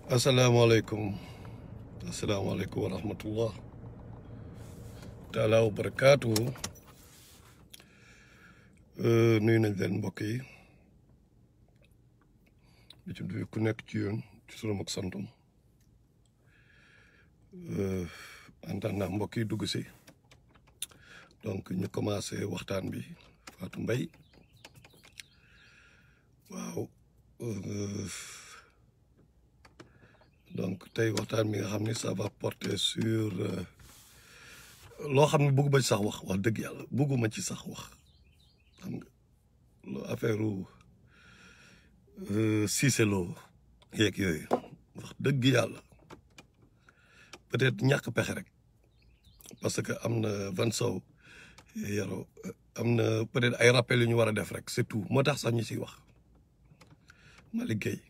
asalaamaaleykum wa rahmatullah taala wa barakaatu nuyu nañ leen mbokk yi di ci nuyu ku nekk ci yoon ci suram ak santum antan naa mbokk yi dugg si donc ñu commencé waxtaan bi Fatou Mbaye waaw donc tey waxtaan bi nga xam ni ça va porter sur loo xam ne bëgguma ci sax wax dëgg yàlla bëgguma ci sax wax xam nga lu affaire Cissé Lo yeeg yooyu wax dëgg yàlla peut-être ñàkk pexe rek parce que am na Van Sow yaro am na peut-être ay rappel yu ñu war a def rek c'est tout moo tax sax ñu ciy wax ma liggéey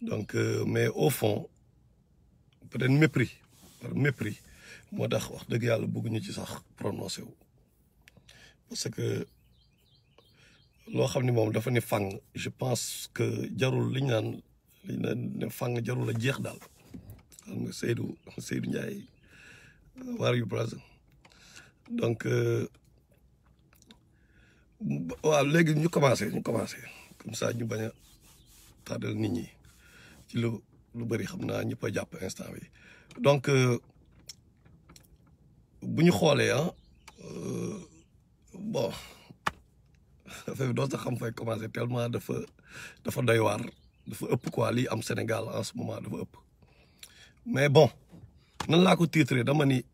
donc mais au fond peut-être mépris moo tax wax dëgg yàlla bëgguñu ci sax prononcé wu parce que loo xam ni moom dafa ni fang je pense que jarul liñ naan ne fang jarul a jeex daal xam nga Seydou Ndiaye waar yu brother donc waaw léegi ñu commencé comme ça ñu bañ a tardel nit ñi ci lu bëri xam naa ñëpp a jàpp instant bi donc bu ñu xoolee bon affaire bi doo sax xam fay commencé tellement dafa doy waar dafa ëpp quoi lii am Sénégal en ce moment dafa ëpp mais bon nan laa ko titré dama ni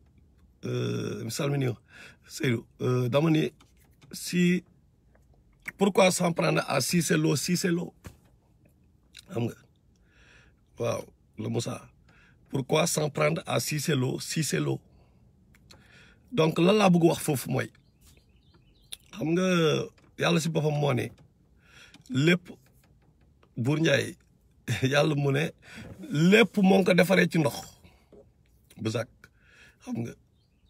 salmini Seydou dama ni si pourquoi s'en prendre à Cissé Lo xam nga waaw le Moussa pourquoi s'en prendre à Cissé Lo donc lan laa bëgg wax foofu mooy xam nga yàlla si boppam moo ne lépp Buur Njaay yàlla mu ne lépp moo ngi ko defaree ci ndox bu sax xam nga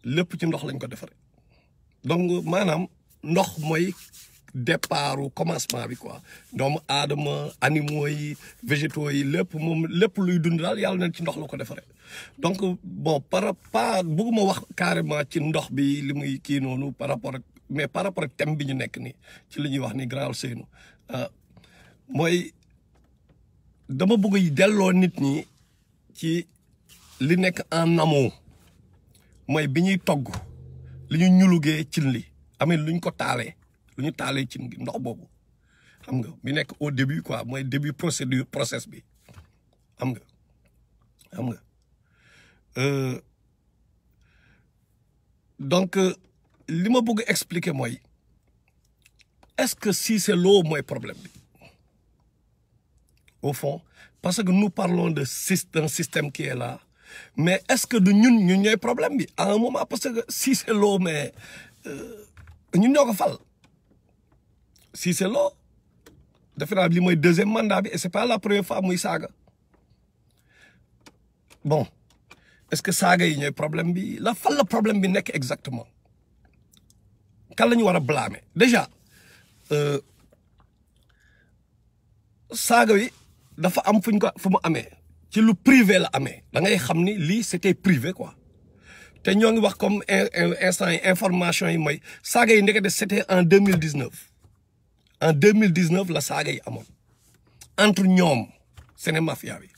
lépp ci ndox lañ ko defaree donc maanaam ndox mooy départu commencement bi quoi doomu aadama animaux yi végétaux yi lépp luy dund daal yàlla na ci ndox la ko defaree donc bon pas bëgguma wax carrément ci ndox bi li muy kii noonu par rapport ak thème bi ñu nekk nii ci li ñuy wax ni grand Seynou mooy dama bëgg delloo nit ñi ci li nekk en amont mooy bi ñuy togg li ñu ñulugee cin li amee lu ñu ko taalee lu ñu taalee cin gi ndox boobu xam nga bi nekk au début quoi mooy début process bi xam nga donc li ma bëgg expliquer mooy est-ce que Cissé Lo mooy problème bi au fond parce que nous parlons d'un système qui est là mais est-ce que du ñun ñooy problème bi à un moment parce que Cissé Lo mais ñun ñoo ko fal Cissé Lo defe naa li mooy deuxième mandat bi et c'est pas la première fois muy saaga bon est-ce que saaga yi ñooy problème bi la fan la problème bi nekk exactement kan la ñu war a blâmer déjà saaga wi dafa am fu mu amee ci lu privé la amee da ngay xam ni lii c'était privé quoi te ñoo ngi wax comme instant yi information yi mooy saaga yi ndekete c'était en 2019 la saaga yi amoon entre ñoom Séné Mafia bi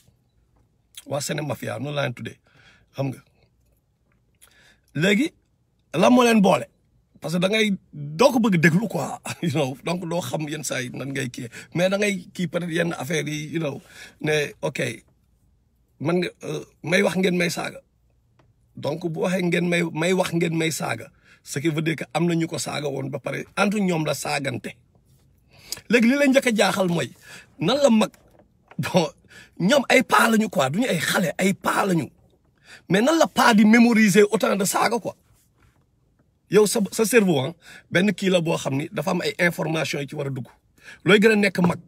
waa Séné Mafia noonu laa leen tuddee xam nga léegi la moo leen boole parce que da ngay doo ko bëgg déglu quoi you know donc doo xam yenn saa yi nan ngay kii mais da ngay kii peut-être yenn affaire yi you know ne ok man nga may wax ngeen may saaga donc bu waxee ngeen may wax ngeen may saaga ce qui veut dire que am na ñu ko saaga woon ba pare entre ñoom la saagante léegi li leen njëkk a jaaxal mooy nan la mag bon ñoom ay paa lañu quoi duñu ay xale ay paa lañu mais nan la paa di mémoriser autant de saaga quoi yow sa cerveau benn kii la boo xam ni dafa am ay information yi ci war a dugg looy gën a nekk mag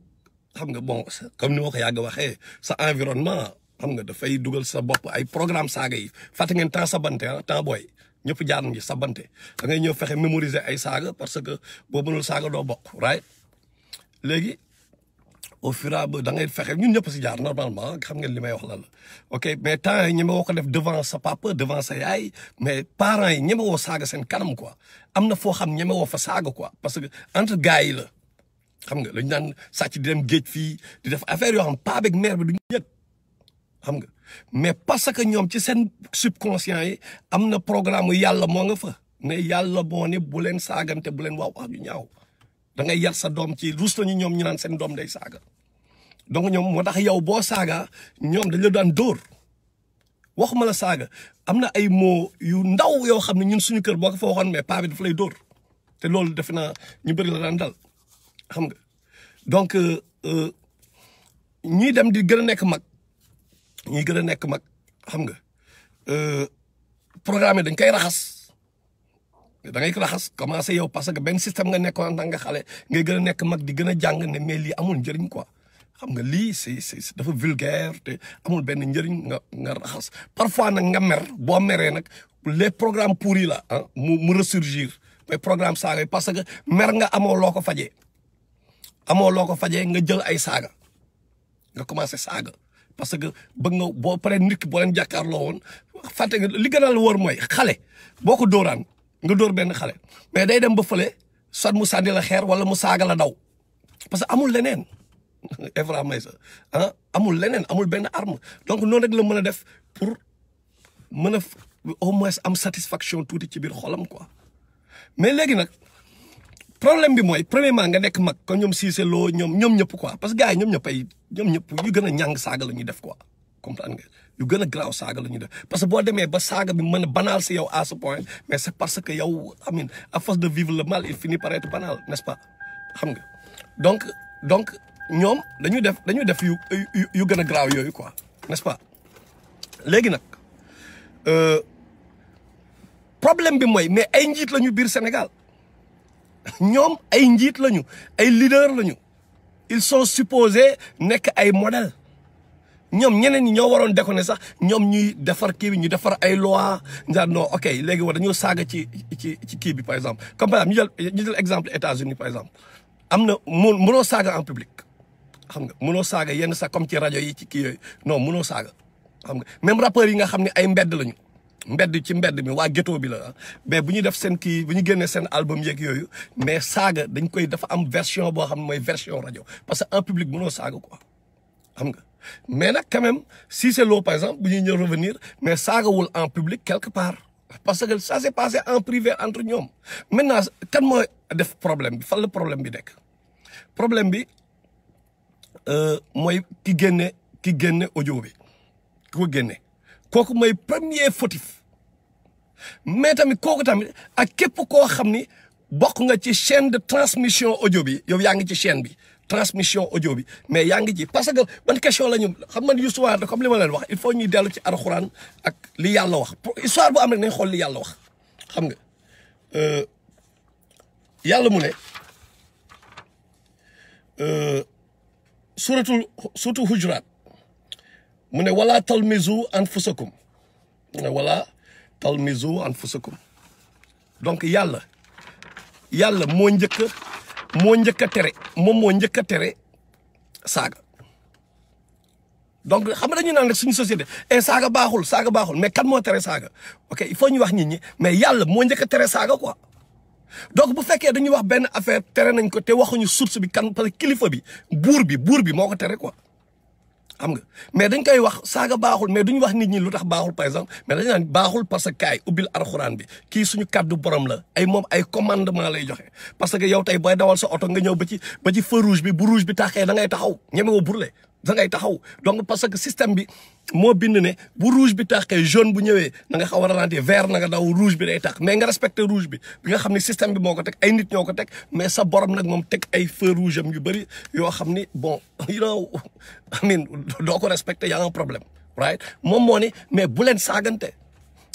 xam nga bon comme ni ma ko yàgg waxee sa environnement xam nga dafay dugal sa bopp ay programme saaga yi fàtte ngeen temps sabante temps booy ñëpp jaar nañu sabante da ngay ñëw fexe mémoriser ay saaga parce que boo mënul saaga doo bokk right léegi au fur et à mesure da ngay fexe ñun ñëpp si jaar normalement xam ngeen li may wax lan la ok mais temps yi ñeme woo ko def devant sa papa devant sa yaay mais parents yi ñeme woo saaga seen kanam quoi am na foo xam ñeme woo fa saaga quoi parce que entre gars yi la xam nga lañu naan sàcc di dem géej fii di def affaire yoo xam paa beeg mère bi duñu yëg xam nga mais parce que ñoom ci seen subconscient yi am na programme yàlla moo nga fa ne yàlla moo ne bu leen saagante bu leen wax ju ñaaw da ngay yar sa doom ci rus nañu ñoom ñu naan seen doom day saaga donc ñoom moo tax yow boo saaga ñoom dañ la daan dóor waxuma la saaga am na ay mots yu ndaw yoo xam ne ñun suñu kër boo ko fa waxoon mais paa bi dafa lay dóor te loolu defe naa ñu bëri la daan dal xam nga donc ñuy dem di gën a nekk mag ñuy gën a nekk mag xam nga programme dañ koy raxas da ngay raxas commencé yow parce que benn système nga nekkoon nga xale ngay gën a nekk mag di gën a jàng ne mais lii amul njëriñ quoi xam nga lii c'est dafa vulgaire te amul benn njëriñ nga raxas parfois nag nga mer boo meree nag les programmes pourris là ah mu ressurgir mais programme saaga yi parce que mer nga amoo loo ko fajee nga jël ay saaga nga commencé saaga parce que bëgg nga boo paree nit ki boo leen jàkkaarloo woon fàtte nga li gën a wóor mooy xale boo ko dóoraan nga dóor benn xale mais day dem ba fële soit mu sànni la xeer wala mu saaga la daw parce que amul leneen Evra Maysa ah amul leneen amul benn arme donc noonu rek la mën a def pour mën a au moins am satisfaction tuuti ci biir xolam quoi mais léegi nag problème bi mooy premièrement nga nekk mag kon ñoom Cissé Lo ñoom ñëpp quoi parce que gars yi ñoom ñëpp yu gën a ñàng saaga la ñuy def quoi comprendre nga yu gën a graaw saaga la ñuy def parce que boo demee ba saaga bi mën a banal si yow à ce point mais c'est parce que yow amin à force de vivre le mal il finit par être banal n'est-ce pas xam nga donc ñoom dañu def yu gën a graaw yooyu quoi n'est-ce pas léegi nag problème bi mooy mais ay njiit lañu biir Sénégal ñoom ay njiit lañu ay leader lañu ils sont supposés nekk ay modèles ñoom ñeneen ñi ñoo waroon déconner sax ñoom ñuy defar kii bi ñu defar ay loi njaa non ok léegi war dañoo saaga ci kii bi par exemple comme par exemple ñu jël exemple États-Unis par exemple am na mënoo saaga en public xam nga mënoo saaga yenn sax comme ci rajo yi ci kii yooyu non mënoo saaga xam nga même rappeurs yi nga xam ne ay mbedd lañu ci mbedd mi waa ghetto bi la mais bu ñu def seen kii bu ñu génnee seen album yeeg yooyu mais saaga dañ koy dafa am version boo xam ne mooy version rajo parce que en public mënoo saaga quoi xam nga mais nag quand même Cissé Lo par exemple bu ñuy ñëw revenir mais saagawul en public quelque part parce que ça s'est passé en privé entre ñoom maintenant kan mooy def problème bi fan la problème bi nekk problème bi mooy ki génne audio bi ki ko génne kooku mooy premier fautif mais tamit kooku tamit ak képp koo xam ni bokk nga ci chaîne de transmission audio bi yow yaa ngi ci chaîne bi transmission audio bi mais yaa ngi ci parce que ban question la ñu xam man histoire de comme li ma leen wax il faut ñuy dellu ci alxuraan ak li yàlla wax histoire bu am rek nañ xool li yàlla wax xam nga yàlla mu ne surtout Hujurat mu ne wala talmizu anfusakum wala talmizu anfusakum donc yàlla moo njëkk a tere moom moo njëkk a tere saaga donc xam nga dañu naan rek suñu société saaga baaxul mais kan moo tere saaga ok il faut ñu wax nit ñi mais yàlla moo njëkk a tere saaga quoi donc bu fekkee dañuy wax benn affaire tere nañ ko te waxuñu source bi kan parce que kilifa bi buur bi moo ko tere quoi xam nga mais dañ koy wax saaga baaxul mais duñu wax nit ñi lu tax baaxul par exemple mais dañu naan baaxul parce que kaay ubbil alxuraan bi kii suñu kàddu borom la moom ay commandement lay joxe parce que yow tey booy dawal sa oto nga ñëw ba ci feu rouge bi bu rouge bi taxee da ngay taxaw ñeme woo brûler da ngay taxaw donc parce que système bi moo bind ne bu rouge bi taxee jaune bu ñëwee na nga xaw a ralentir vert na nga daw rouge bi day tax mais nga respecté rouge bi nga xam ne système bi moo ko teg ay nit ñoo ko teg mais sa borom nag moom teg ay feu rouge am yu bëri yoo xam ni bon doo ko respecté y a un problème right moom moo ni mais bu leen saagante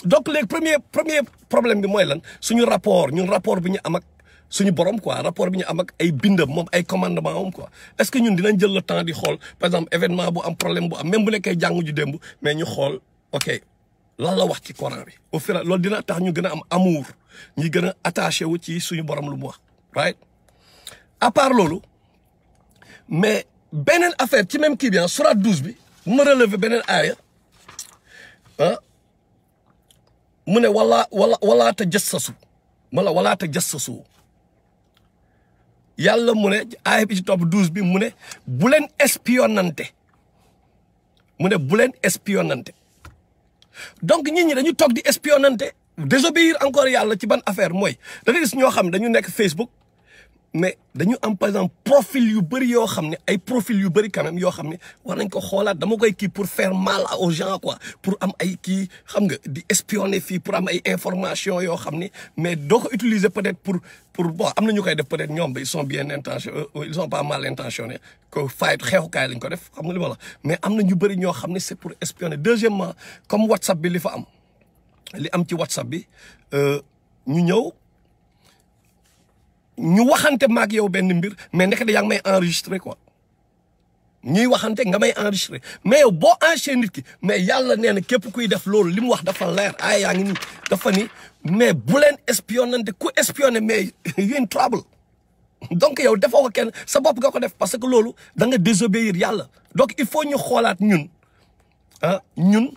donc léegi premier problème bi mooy lan suñu rapport bi ñu am ak suñu borom quoi rapport bi ñu am ak ay bindam moom ay commandement am quoi est-ce que ñun dinañ jël le temps di xool par exemple événement bu am problème bu am même bu nekkee jàngu ju démb mais ñu xool ok lan la wax ci Coran bi au fur loolu dina tax ñu gën a am amour ñi gën a attaché wu ci suñu borom lu mu wax right à part loolu mais beneen affaire ci même kii bi surat 12 bi bu ma relever beneen aaya mu ne wala tajassasu wala tajassasu yàlla mu ne aaya bi ci topp 12 bi mu ne bu leen espionnante donc nit ñi dañu toog di espionnante désobéir encore yàlla ci ban affaire mooy da nga gis ñoo xam dañu nekk Facebook mais dañu am par exemple profil yu bëri yoo xam ne ay profil yu bëri quand même yoo xam ne war nañ ko xoolaat dama koy kii pour faire mal aux gens quoi pour am ay kii xam nga di espionner fii pour am ay information yoo xam ne mais doo ko utiliser peut-être pour bon am na ñu koy def peut-être ñoom ils sont bien intentionnés ils sont pas mal intentionnés que fayit xeexukaay lañ ko def xam nga li ma la mais am na ñu bëri ñoo xam ne c'est pour espionner deuxièmement comme WhatsApp bi li fa am li am ci WhatsApp bi ñu ñëw ñu waxante maag yow benn mbir mais ndekete yaa ngi may enregistré quoi ñuy waxante nga may enregistré mais yow boo enregistré nit ki mais yàlla nee na képp kuy def loolu li mu wax dafa leer ay yaa ngi nii dafa ni mais bu leen espionnante ku espionné mais you in trouble donc yow defoo ko kenn sa bopp nga ko def parce que loolu da nga désobéir yàlla donc il faut ñu xoolaat ñun ñun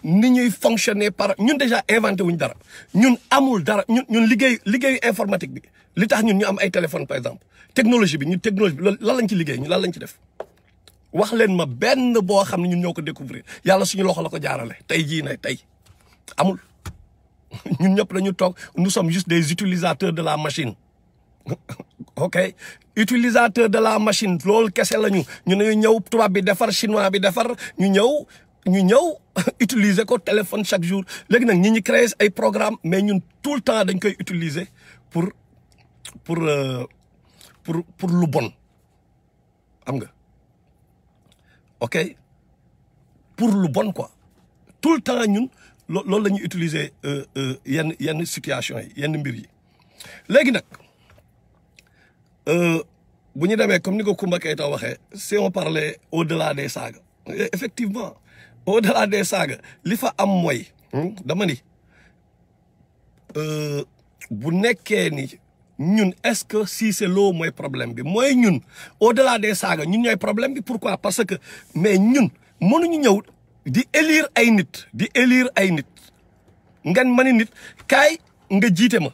ni ñuy fonctionner par ñun déjà inventé wuñ dara ñun amul dara ñun liggéeyu informatique bi li tax ñun ñu am ay téléphone par exemple technologie bi loolu lan lañ ci liggéey ñu lan lañ ci def wax leen ma benn boo xam ne ñun ñoo ko découvrir yàlla suñu loxo la ko jaarale tey jii ne tey amul ñun ñëpp dañu toog nous sommes juste des utilisateurs de la machine ok utilisateur de la machine loolu kese la ñu ne ñëw tubaab bi defar chinois bi defar ñu ñëw utiliser ko téléphone chaque jour léegi nag ñi créer ay programme mais ñun tout le temps dañ koy utiliser pour lu bon xam nga ok pour lu bon quoi tout le temps ñun loolu la ñuy utiliser yenn situation yi yenn mbir yi léegi nag bu ñu demee comme ni ko Coumba Keita waxee si on parlait au-delà des sagas effectivement au-delà des sagas li fa am mooy dama ni bu nekkee ni ñun est-ce que Cissé Lo mooy problème bi mooy ñun au-delà des sagas ñun ñooy problème bi pourquoi parce que mais ñun mënuñu ñëw di élire ay nit ngan ma ni nit kaay nga jiite ma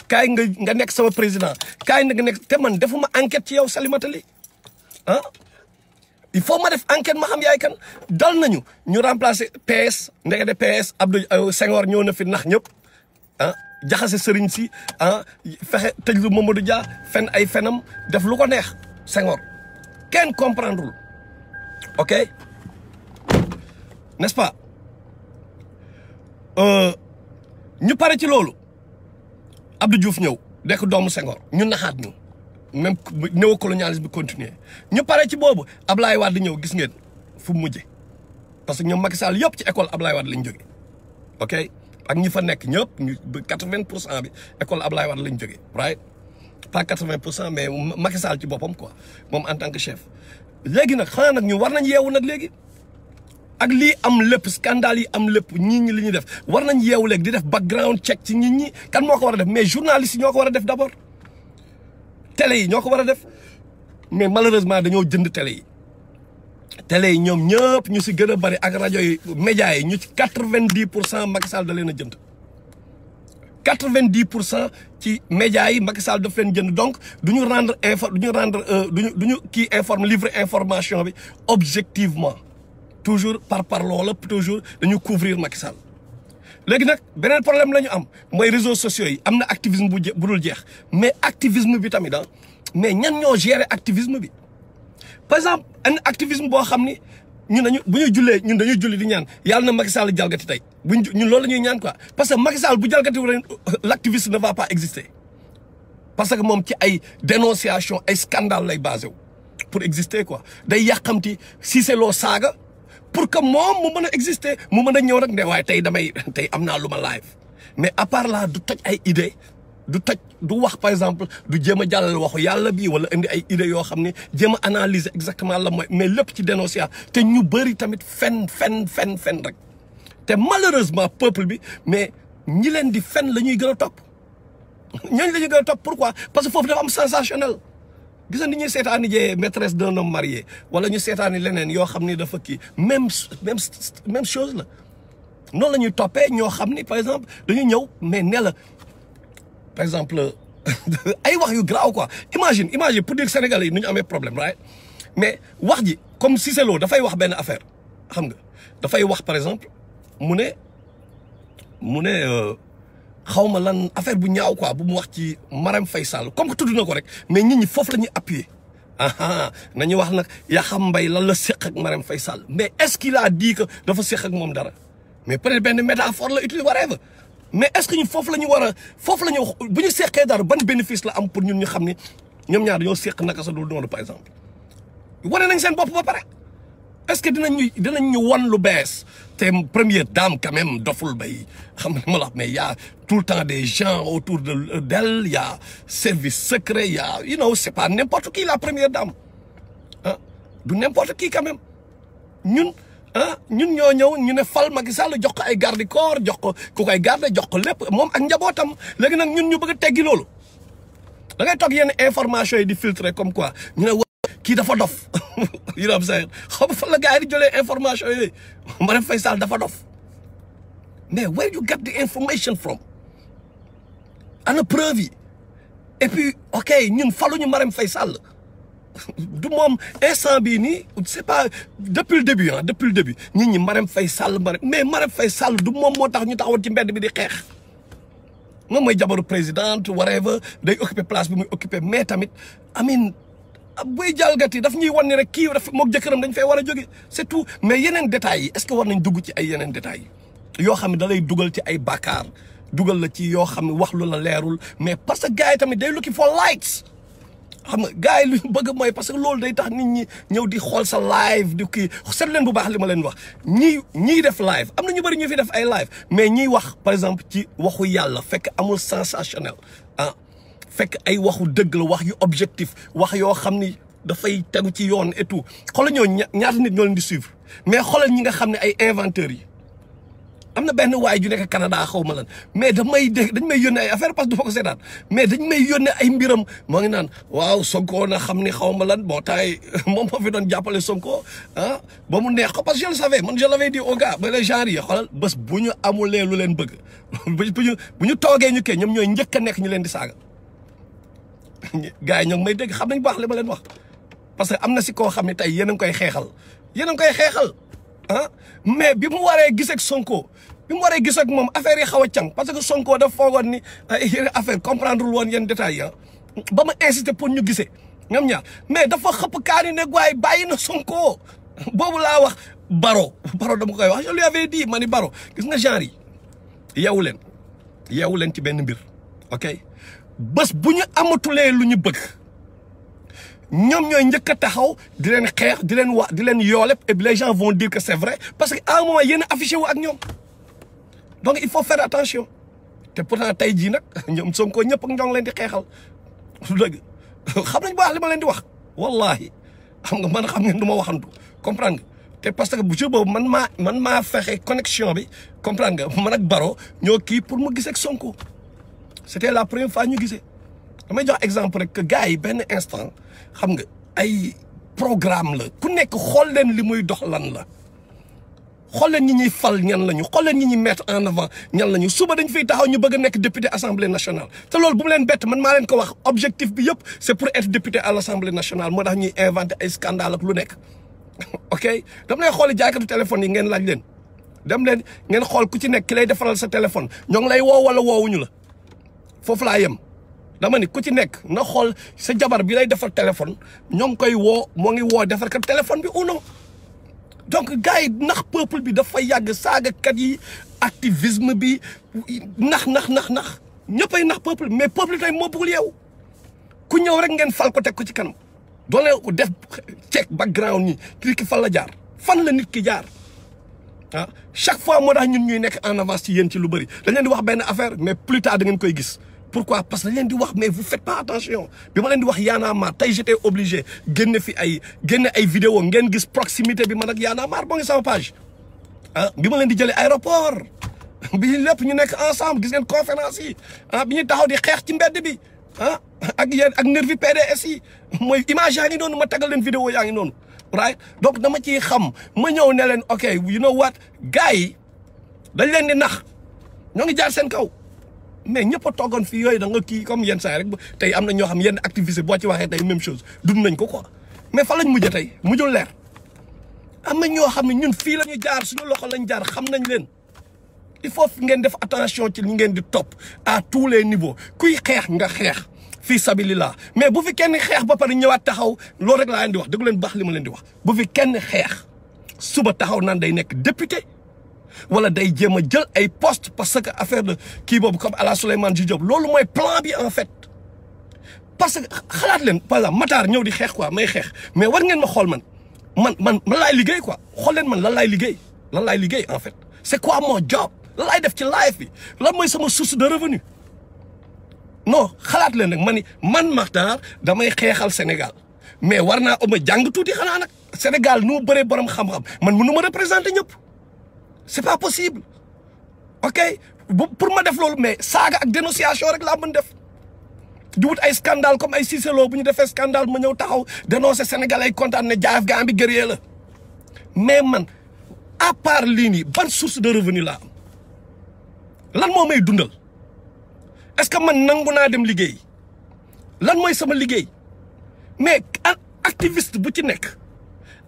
kaay nga nekk sama président kaay nga nekk te man defuma enquête ci yow Salimata Ly il faut ma def enquête ma xam yaay kan dal nañu ñu remplacer PS ndekete PS Abdou Senghor ñëw na fi nax ñëpp jaxase sëriñ si fexe tëj lu Mamadou Dia fen ay fenam def lu ko neex Senghor kenn comprendrewul ok n'est-ce pas ñu pare ci loolu Abdou Diouf ñëw dekk doomu Senghor ñu naxaat ñu même néocolonialisme bi continuer ñu pare ci boobu Ablaye Wade ñëw gis ngeen fu mu mujje parce que ñoom Macky Sall yëpp ci école Ablaye Wade lañ jóge ok ak ñi fa nekk ñëpp ñu 80% bi école Ablaye Wade lañ jóge right pas 80% mais Macky Sall ci boppam quoi moom en tant que chef léegi nag xanaa nag ñu war nañ yeewu nag léegi ak lii am lépp scandale yi am lépp nit ñi li ñuy def war nañ yeewu léegi di def background check ci nit ñi kan moo ko war a def mais journalistes yi ñoo ko war a def d'abord télé yi ñoo ko war a def mais malheureusement dañoo jënd télé yi ñoom ñëpp ñu si gën a bari ak rajo yi médias yi ñu ci 90% Macky Sall da leen a jënd 90% ci médias yi Macky Sall daf leen jënd donc duñu livrer information bi objectivement toujours par loola toujours dañu couvrir Macky Sall léegi nag beneen problème la ñu am mooy réseaux sociaux yi am na activisme bu dul jeex mais activisme bi tamit mais ñan ñoo gérer activisme bi par exemple un activisme boo xam ni ñun dañuy julli di ñaan yàlla na Macky Sall jalgati tey ñun loolu la ñuy ñaan quoi parce que Macky Sall bu jalgati wu l'activiste ne va pas exister parce que moom ci ay dénonciation ay scandale lay basé wu pour exister quoi day yàqamti Cissé Lo saaga pour que moom mu mën a exister mu mën a ñëw rek ne waaye tey am naa lu ma live mais à part là du toj ay idée du wax par exemple du jéem a jàllale waxu yàlla bi wala indi ay idées yoo xam ne jéem a analyser exactement la mooy mais lépp ci dénonciation te ñu bëri tamit fen rek te malheureusement peuple bi mais ñi leen di fen la ñuy gën a topp ñooñu la ñuy gën a topp pourquoi parce que foofu dafa am sensationnel gis nga ni ñuy seetaani jee maîtresse d'un homme marié wala ñu seetaani leneen yoo xam ni dafa kii même chose la noonu la ñuy toppee ñoo xam ni par exemple dañuy ñëw mais ne la par exemple ay wax yu graaw quoi imagine pour dire Sénégalais yi nu ñu amee problème right mais wax ji comme Cissé Lo dafay wax benn affaire xam nga dafay wax par exemple mu ne xaw ma lan affaire bu ñaaw quoi bu mu wax ci Marème Faye Sall comme que tudd na ko rek mais nit ñi foofu la ñuy appuyer nañu wax nag Yakham Mbaye lan la séq ak Marème Faye Sall mais est-ce qu'il a dit que dafa séq ak moom dara mais peut-être benn métaphore la utiliser whatever mais est-ce que ñu foofu la ñu war a foofu la ñu bu ñu seqee dara ban bénéfice la am pour ñun ñu xam ni ñoom ñaar dañoo seq naka sa dul noonu par exemple wane nañ seen bopp ba pare est-ce que dinañ ñu wan lu bees te première dame quand même doful bay xam nga ma la mais y a tout le temps des gens autour d'elle y a service secret y a c'est pas n'importe qui la première dame du n'importe qui quand même ñun ñoo ñëw ñu ne fal Macky Sall jox ko ay garde corps jox ko ku koy garde jox ko lépp moom ak njabootam léegi nag ñun ñu bëgg a teggi loolu da ngay toog yenn information yi di filtrer comme quoi ñu ne kii dafa dof am sa xaw ma fan la gars yi di jëlee information yooyu Marème Faye Sall dafa dof mais where you get the information from ana preuve yi et puis ok ñun faluñu Marème Faye Sall du moom instant bii nii c'est pas depuis le début nit ñi Marème Faye Sall mais Marème Faye Sall du moom moo tax ñu taxawoon ci mbedd bi di xeex moom mooy jabaru présidente whatever day occuper place bi muy occuper mais tamit amin buy jalgati daf ñuy wan ni rek kii daf mook jëkkëram dañ fay war a jóge c'est tout mais yeneen détails yi est-ce que war nañ dugg ci ay yeneen détails yi yoo xam ne da lay dugal ci ay bàkkaar dugal la ci yoo xam ne wax lu la leerul mais parce que gars yi tamit day looking for likes xam nga gars yi lu ñu bëgg mooy parce que loolu day tax nit ñi ñëw di xool sa live di kii seet leen bu baax li ma leen wax ñii def live am na ñu bëri ñu fi def ay live mais ñiy wax par exemple ci waxu yàlla fekk amul sensationnel fekk ay waxu dëgg la wax yu objectif wax yoo xam ni dafay tegu ci yoon et tout xoolal ñoo ñaata nit ñoo leen di suivre mais xoolal ñi nga xam ne ay inventeurs yi am na benn waay ju nekk Canada xaw ma lan mais dañ may yónnee ay affaire parce que du ma ko seetaan mais dañ may yónnee ay mbiram moo ngi naan waaw Sonko na xam ni xaw ma lan bon taay moom moo fi doon jàppale Sonko ba mu neex ko parce que je le savais man je l'avais dit au gars ba les gens yi xoolal bés bu ñu amulee lu leen bëgg bu ñu toogee ñu kee ñoom ñooy njëkk a nekk ñu leen di saaga gars yi ñoo ngi may dégg xam nañ baax li ma leen wax parce que am na si koo xam ne tey yéen a ngi koy xeexal mais bi mu waree gis ak Sonko bi mu waree gis ak moom affaire yi xaw a càng parce que Sonko dafa foogoon ni yenn affaire comprendre woon yenn détails yi ba ma incité pour ñu gisee ñoom ñaar mais dafa xëpp kaani ne gwaay bàyyi na Sonko boobu laa wax Baro dama koy wax je lui avais dit ma ni Baro gis nga genre yi yeewu leen ci benn mbir ok bés bu ñu amatulee lu ñu bëgg ñoom ñooy njëkk a taxaw di leen xeex di leen wax di leen yoole et les gens vont dire que c'est vrai parce que à un moment yéen a affiché wu ak ñoom donc il faut faire attention te pourtant tey jii nag ñoom Sonko ñëpp ak ñoo ngi leen di xeexal lu dëgg xam nañ baax li ma leen di wax wallahi xam nga man xam ngeen du ma waxantu comprendre nga te parce que bu jour boobu man maa fexe connexion bi comprendre nga man ak Baro ñoo kii pour mu gisee ak Sonko c'était la première fois ñu gisee damay jox exemple rek que gars yi benn instant xam nga ay programme la ku nekk xool leen li muy dox lan la xool leen ñi ñuy fal ñan lañu xool leen ñi ñuy mettre en avant ñan lañu suba dañ fiy taxaw ñu bëgg a nekk député assemblée nationale te loolu bu mu leen bett man maa leen ko wax objectif bi yëpp c'est pour être député à l'assemblée nationale moo tax ñuy inventer ay scandale ak lu nekk ok dama lay xooli jaaykatu téléphone yi ngeen laaj leen dem leen ngeen xool ku ci nekk ki lay defaral sa téléphone ñoo ngi lay woo wala woowuñu la foofu laa yem dama ni ku ci nekk na xool sa jabar bi lay defar téléphone ñoo ngi koy woo moo ngi woo defar kat téléphone bi ou non donc gars yi nax peuple bi dafa yàgg saagakat yi activisme bi nax ñëppay nax peuple mais peuple tey moo bëggul yow ku ñëw rek ngeen fal ko teg ko ci kanam doole ko def check background ñi kii ki fan la jaar fan la nit ki jaar chaque fois moo tax ñun ñuy nekk en avance ci yéen ci lu bëri dañ leen di wax benn affaire mais plus tard da ngeen koy gis pourquoi parce que dañ leen di wax mais vous faites pas attention bi ma leen di wax Y'en a marre tey j'étais obligé génne ay vidéo ngeen gis proximité bi man ak Y'en a marre boo ngi sama page bi ma leen di jëlee aéroport bi lépp ñu nekk ensemble gis ngeen conférence yi bi ñuy taxaw di xeex ci mbedd bi ah ak yéen ak nervi PDS yi mooy image yaa ngi noonu ma tagal leen vidéo yaa ngi noonu right donc dama ciy xam ma ñëw ne leen ok you know what gars yi dañ leen di nax ñoo ngi jaar seen kaw mais ñëpp a toogoon fii yooyu da nga kii comme yenn saa rek tey am na ñoo xam yenn activité boo ci waxee tey même chose dund nañ ko quoi mais fa lañ mujjee tey mujjul leer am na ñoo xam ne ñun fii la ñu jaar suñu loxo lañ jaar xam nañ leen il faut ngeen def attention ci li ngeen di topp à tous les niveaux kuy xeex nga xeex fii sabilillah mais bu fi kenn xeex ba pare ñëwaat taxaw loolu rek laa leen di wax déglu leen baax li ma leen di wax bu fi kenn xeex suba taxaw naan day nekk député wala day jéem a jël ay poste parce que affaire de kii boobu comme à la Souleymane Jules Diop loolu mooy plan bi en fait parce que xalaat leen par exemple Matar ñëw di xeex quoi may xeex mais war ngeen ma xool man laay liggéey quoi xool leen man lan laay liggéey en fait c'est quoi mon job lan laay def ci live bi lan mooy sama source de revenu non xalaat leen rek man Matar damay xeexal Sénégal mais war naa ma jàng tuuti xanaa nag Sénégal nu mu bëree borom xam-xam man mënu ma représenter ñëpp c'est pas possible ok pour ma def loolu mais saaga ak dénonciation rek laa mën def di wut ay scandale comme ay Cissé Lo bu ñu defee scandale ma ñëw taxaw dénoncer Sénégal ay kontaan ne jaaf gaa bi guerrier la mais man à part lii nii ban source de revenu laa am lan moo may dundal est-ce que man nangu naa dem liggéey lan mooy sama liggéey mais activiste bu ci nekk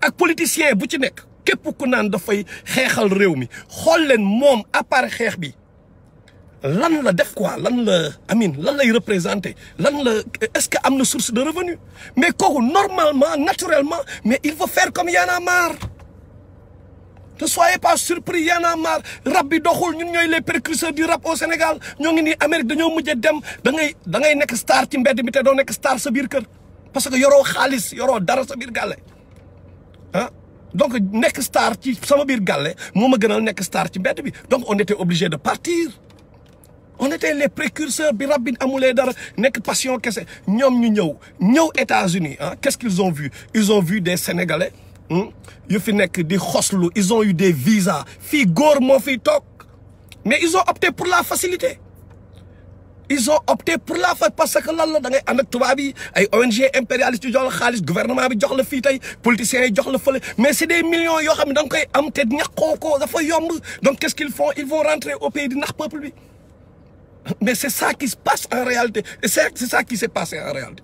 ak politicien bu ci nekk képp ku naan dafay xeexal réew mi xool leen moom à part xeex bi lan la def quoi lan lay représenter lan la est-ce que am na source de revenu mais kooku normalement naturellement mais il faut faire comme Y'en a marre ne soyez pas surpris Y'en a marre rap bi doxul ñun ñooy les précurseurs du rap au Sénégal ñoo ngi nii Amérique dañoo mujjee dem da ngay nekk star ci mbedd mi te doo nekk star sa biir kër parce que yoroo xaalis yoroo dara sa biir gàlle ah donc nekk star ci sama biir gàlle moo ma gënal nekk star ci mbedd bi donc on était obligé de partir on était les précurseurs bi rap bi amulee dara nekk passion kese ñoom ñu ñëw États-Unis ah qu'est-ce qu'ils ont vu ils ont vu des Sénégalais yu fi nekk di xoslu ils ont eu des visas fii góor moo fiy toog mais ils ont opté pour la facilité parce que lan la da ngay ànd ak tubaab yi ay ONG impérialistes yu jox la xaalis gouvernement bi jox la fii tey politiciens yi jox la fële mais c'est des millions yoo xam ne da nga koy am te ñàkkoo ko dafa yomb donc qu'est-ce qu'ils font ils vont rentrer au pays di nax peuple bi mais c'est ça qui se passe en réalité et c'est ça qui s'est passé en réalité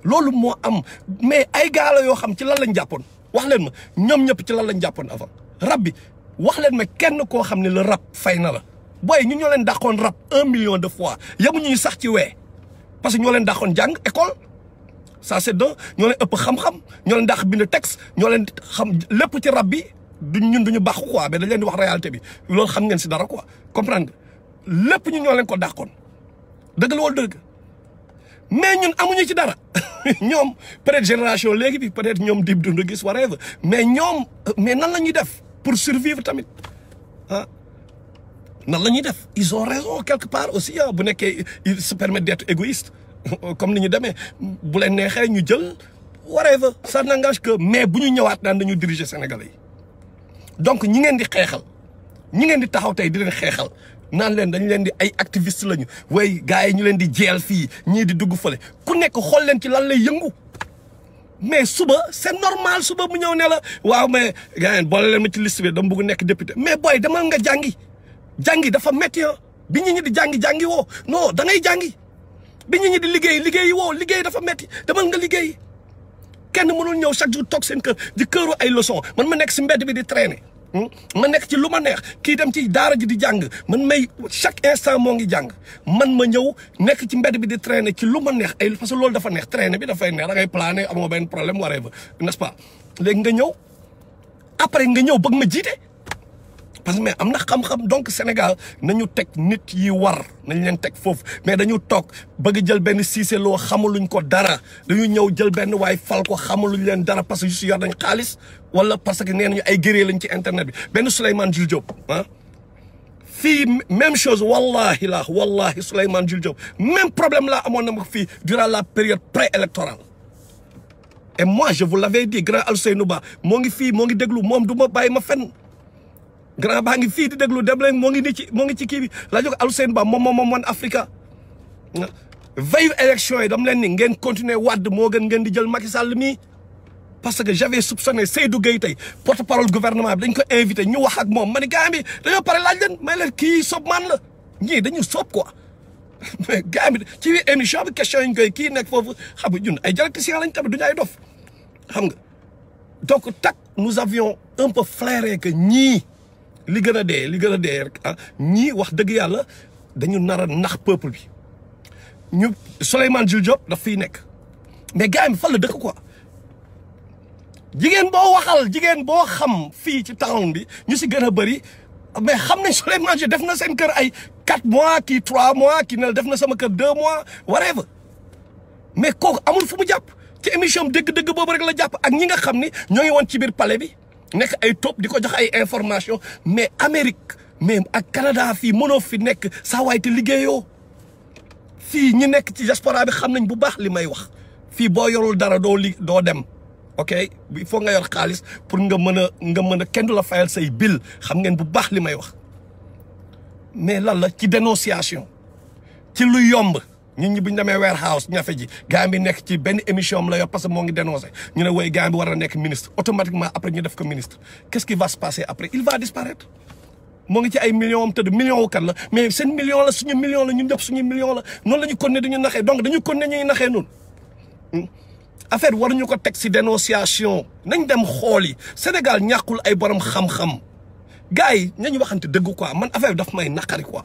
loolu moo am mais ay gars la yoo xam ci lan lañ jàppoon wax leen ma ñoom ñëpp ci lan lañ jàppoon avant rap bi wax leen ma kenn koo xam ne le rap fay na la booy ñun ñoo leen dàqoon rap 1 million de fois yemuñu ñu sax ci wee parce que ñoo leen dàqoon jàng école ça c'est deux ñoo leen ëpp xam-xam ñoo leen dàq bind texte ñoo leen xam lépp ci rap bi ñun duñu baax quoi mais dañ leen di wax réalité bi loolu xam ngeen si dara quoi comprendre nga lépp ñun ñoo leen ko dàqoon dëgg la wala dëgg mais ñun amuñu ci dara ñoom peut-être génération léegi bi peut-être ñoom Dip Doundou Guiss whatever mais nan la ñuy def pour survivre tamit ah nan la ñuy def ils ont raison quelque part aussi ah bu nekkee ils se permettent d'être égoïstes comme ni ñu demee bu leen neexee ñu jël whatever ça n'engage que mais bu ñu ñëwaat naan dañu diriger Sénégalais yi donc ñi ngeen di xeexal ñi ngeen di taxaw tey di leen xeexal naan leen dañ leen di ay activistes lañu way gars yi ñu leen di jeel fii ñii di dugg fële ku nekk xool leen ci lan lay yëngu mais suba c'est normal suba mu ñëw ne la waaw mais gars yi boole leen ma ci liste bi dama bëgg nekk député mais booy demal nga jàngi dafa métti bi ñi di jàngi woo non da ngay jàngi bi ñi di liggéey woo liggéey dafa métti demal nga liggéey kenn mënul ñëw chaque jour toog seen kër di këru ay leçon man ma nekk si mbedd bi di traîner ma nekk ci lu ma neex kii dem ci daara ji di jàng man may chaque instant moo ngi jàng man ma ñëw nekk ci mbedd bi di traîner ci lu ma neex ay parce que loolu dafa neex traîner bi dafay neex da ngay planer amoo benn problème whatever n'est-ce pas léegi nga ñëw après nga ñëw bëgg ma jiite parce que mais am na xam-xam donc Sénégal nañu teg nit yi war nañ leen teg foofu mais dañu toog bëgg jël benn Cissé Lo xamaluñ ko dara dañu ñëw jël benn waay fal ko xamaluñ leen dara parce que juste yor nañ xaalis wala parce que nee nañu ay guerrier lañ ci internet bi benn Souleymane Jules Diop ah fii même chose wallahi Souleymane Jules Diop même problème laa amoon na ma fii durant la période préélectorale et moi je vous l'avais dit grand Alseynou Ba moo ngi fii moo ngi déglu moom du ma bàyyi ma fenn grand baa ngi fii di déglu dem leen moo ngi ci kii bi la jóg Alseynou Ba moom One Africa veille élection yi dam leen ni ngeen continuer Wade moo gën ngeen di jël Macky Sall mii parce que j'avais soupçonné Seydou Gueye tey porte-parole gouvernement bi dañ ko invité ñu wax ak moom ma ni gars bi dañoo pare laaj leen may leen kii sob man la ñii dañu sob quoi mais gars bi ci émission bi question yi ñu koy kii nekk foofu xam nga ñun ay dialecticiens lañ tamit duñu ay dof xam nga donc tak nous avions un peu flairé que ñii li gën a dee rek ah ñii wax dëgg yàlla dañu nar a nax peuple bi ñu Souleymane Jules Diop daf fiy nekk mais gars yi fan la dëkk quoi jigéen boo waxal jigéen boo xam fii ci town bi ñu si gën a bëri mais xam nañ Souleymane Jules def na seen kër ay 4 mois kii 3 mois kii ne def na sama kër 2 mois whatever mais kooku amul fu mu jàpp ci émission dëgg-dëgg boobu rek la jàpp ak ñi nga xam ni ñoo ngi woon ci biir palais bi nekk ay top di ko jox ay information mais Amérique mais ak Canada fii mënoo fi nekk saa waay te liggéeyoo fii ñi nekk ci diaspora bi xam nañ bu baax li may wax fii boo yorul dara doo dem ok il faut nga yor xaalis pour nga mën a kenn du la fayal say bill xam ngeen bu baax li may wax mais lan la ci dénonciation ci lu yomb ñun ñi bu ñu demee warehouse ñafe ji gars bi nekk ci benn émission am la yor parce que moo ngi dénoncé ñu ne woy gars bi war a nekk ministre automatiquement après ñu def ko ministre qu'est-ce qui va se passer après il va disparaître moo ngi ci ay millions am tëdd million wu kan la mais seen million la suñu million la ñun ñëpp suñu million la noonu la ñu continuer dañu naxee donc dañu continuer ñuy naxee noonu affaire waruñu ko teg si dénonciation nañ dem xool yi Sénégal ñàkkul ay borom xam-xam gars yi nañu waxante dëgg quoi man affaire bi daf may naqari quoi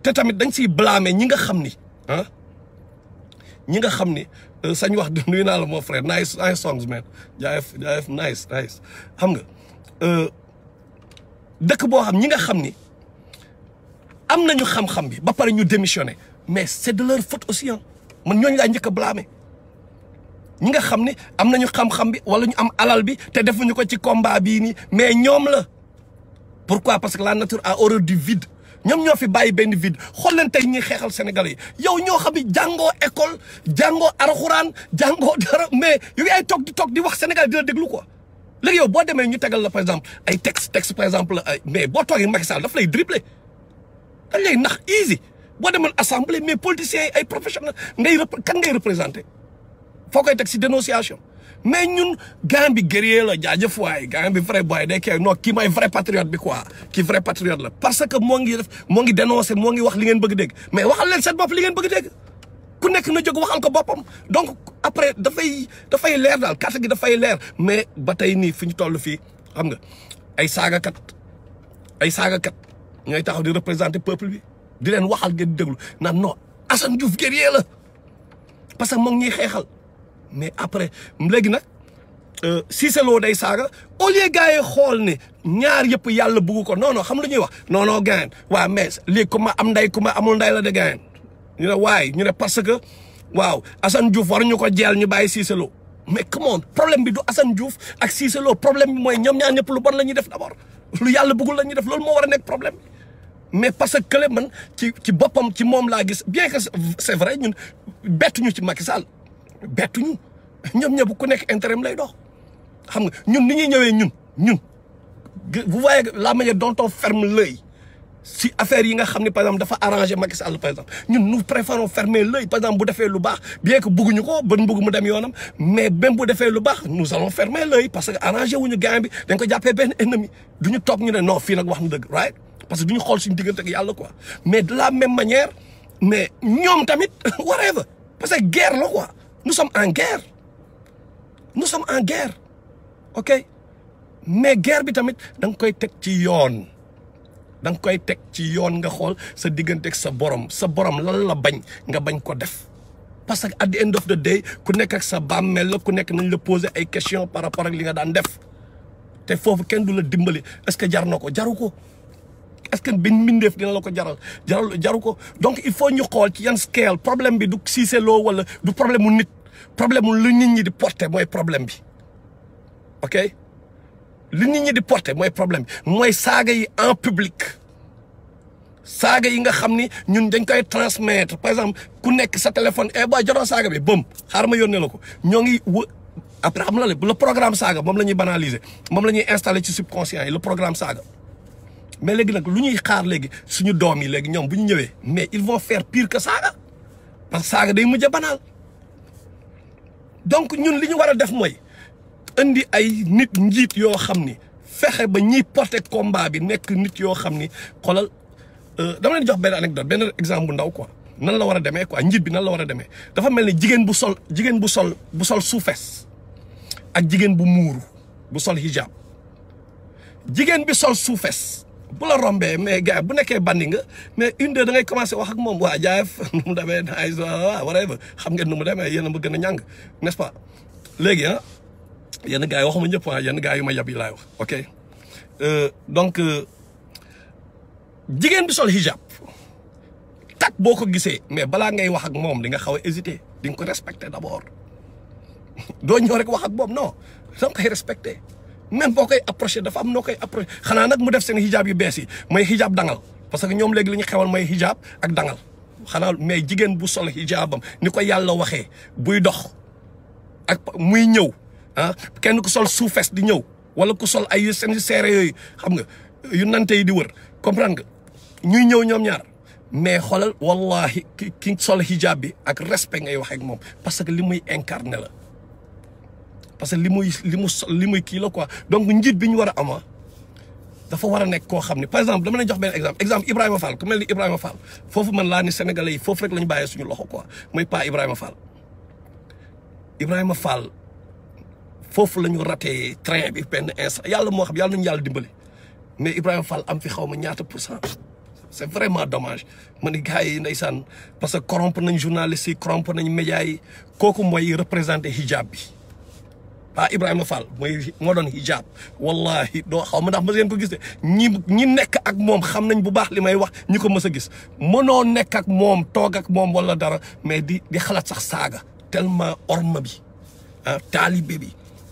te tamit dañ siy blâmer ñi nga xam ni ñi nga xam ni sañ wax nuyu naa la mon frère nice songs man jaayef nice xam nga dëkk boo xam ñi nga xam ni am nañu xam-xam bi ba pare ñu démissionné mais c'est de leur faute aussi man ñooñu laa njëkk a blâmer ñi nga xam ni am nañu xam-xam bi wala ñu am alal bi te defuñu ko ci combat bii nii mais ñoom la pourquoi parce que la nature a horreur du vide ñoom ñoo fi bàyyi benn vide xool leen tey ñuy xeexal Sénégalais yi yow ñoo xam ni jàngoo école jàngoo araxuraan jàngoo dara mais yu ngi ay toog di wax Sénégal dina déglu quoi léegi yow boo demee ñu tegal la par exemple ay texte par exemple mais boo toogee Macky Sall daf lay dribbler dañ lay nax easy boo demoon assemblée mais politiciens yi ay professionnels kan ngay représenté foo koy teg si dénonciation mais ñun gars bi guerrier la jaajëf waay gars bi vrai boy day kii non kii mooy vrai patriote bi quoi kii vrai patriote la parce que moo ngi dénoncé moo ngi wax li ngeen bëgg dégg mais waxal leen seen bopp li ngeen bëgg dégg ku nekk na jóg waxal ko boppam donc après dafay leer daal carte gi dafay leer mais ba tey nii fi ñu toll fii xam nga ay saagakat ñooy taxaw di représenter peuple bi di leen waxal ngeen déglu naan non Assane Diouf guerrier la parce que moo ngi ñuy xeexal mais après léegi nag Cissé Lo day saaga au lieu gars yi xool ne ñaar yëpp yàlla bugg ko non xam lu ñuy wax non gayen waaw mais lii ku ma am nday ku ma amul nday la de gayen ñu ne waaye ñu ne parce que waaw Assane Diouf waruñu ko jeel ñu bàyyi Cissé Lo mais come on problème bi du Assane Diouf ak Cissé Lo problème bi mooy ñoom ñaar ñëpp lu bon la ñuy def d'abord lu yàlla bëggul la ñuy def loolu moo war a nekk problème mais parce que kële man ci boppam ci moom laa gis bien que c'est vrai ñun bettuñu ci Macky Sall bettuñu ñoom ñëpp ku nekk intérêt lay dox xam nga ñun ni ñuy ñëwee ñun vous voyez la manière dont on ferme l'œil si affaire yi nga xam ne par exemple dafa arrangé Macky Sall par exemple ñun nous préférons fermer l'œil par exemple bu defee lu baax bien que bëgguñu ko ba bëgg mu dem yoonam mais même bu defee lu baax nous allons fermer l'œil parce que arrangé wuñu gain bi dañ ko jàppee benn ennemi duñu toog ñu ne non fii nag wax na dëgg right parce que duñu xool suñu diggante ak yàlla quoi mais de la même manière mais ñoom tamit whatever parce que guerre la quoi nous sommes en guerre ok mais guerre bi tamit da nga koy teg ci yoon nga xool sa diggante ak sa borom lan la bañ nga bañ ko def parce que at the end of the day ku nekk ak sa bàmmeel la ku nekk nañ la poser ay questions par rapport ak li nga daan def te foofu kenn du la dimbali est-ce que jar na ko jaru ko est-ce que benn mbindeef dina la ko jaru ko donc il faut ñu xool ci yan scale problème bi du Cissé Lo wala du problème mu nit problème mu lu nit ñi di porter mooy problème bi ok li nit ñi di porter mooy problème bi mooy saaga yi en public saaga yi nga xam ni ñun dañ koy transmettre par exemple ku nekk sa téléphone ba jotoo saaga bi bëm xaaral ma yónnee la ko ñoo ngi après xam la le programme saaga moom la ñuy banaliser moom la ñuy installer ci subconscient yi le programme saaga mais léegi nag lu ñuy xaar léegi suñu doom yi léegi ñoom bu ñu ñëwee mais ils vont faire pire que saaga parce que saaga day mujj a banal donc ñun li ñu war a def mooy indi ay nit njiit yoo xam ni fexe ba ñiy porter combat bi nekk nit yoo xam ni xoolal dama leen jox benn anecdote benn exemple bu ndaw quoi nan la war a demee quoi njiit bi nan la war a demee dafa mel ni jigéen bu sol suufees ak jigéen bu muuru bu sol hijab jigéen bi sol suufees bu la rombee mais gars bu nekkee bandi nga mais une de da ngay commencé wax ak moom waa jaayef nu mu demee naay whatever xam ngeen nu mu demee yéen a ma gën a ñàng n'est-ce pas léegi yenn gars yi waxuma ñëpp yenn gars yu ma yab yi laay wax ok donc jigéen bi sol hijab tak boo ko gisee mais balaa ngay wax ak moom di nga xaw a hésiter di nga ko respecter d'abord doo ñëw rek wax ak moom non da nga koy respecter même boo koy approché dafa am noo koy approché xanaa nag mu def seen hijab yu bees yi mooy hijab dangal parce que ñoom léegi li ñu xewal mooy hijab ak dangal xanaa mais jigéen bu sol hijabam ni ko yàlla waxee buy dox ak muy ñëw kenn ku sol suufes di ñëw wala ku sol ay seen seere yooyu xam nga yu nante yi di wër comprendre nga ñuy ñëw ñoom ñaar mais xoolal wallahi ki sol hijab bi ak respect ngay wax ak moom parce que li muy incarné la parce que li muy kii la quoi donc njiit bi ñu war a ama dafa war a nekk koo xam ne par exemple dama leen jox benn exemple Ibrahima Fall ku mel ni Ibrahima Fall foofu man laa ni sénégalais yi foofu rek la ñu bàyyee suñu loxo quoi mooy pas Ibrahima Fall foofu la ñu raté train bi benn instant yàlla moo xam yàlla nañu yàlla dimbali mais Ibrahima Fall am fi xaw ma ñaata %. C'est vraiment dommage ma ni gars yi ndeysaan parce que corrompre nañ journalistes yi corrompre nañ médias yi kooku mooy représenté hijab bi ah Ibrahima Fall moo doon hijab wallahi doo xaw ma ndax ma ngeen ko gis de ñi nekk ak moom xam nañ bu baax li may wax ñi ko mës a gis mënoo nekk ak moom toog ak moom wala dara mais di xalaat sax saaga tellement orma bi taalibe bi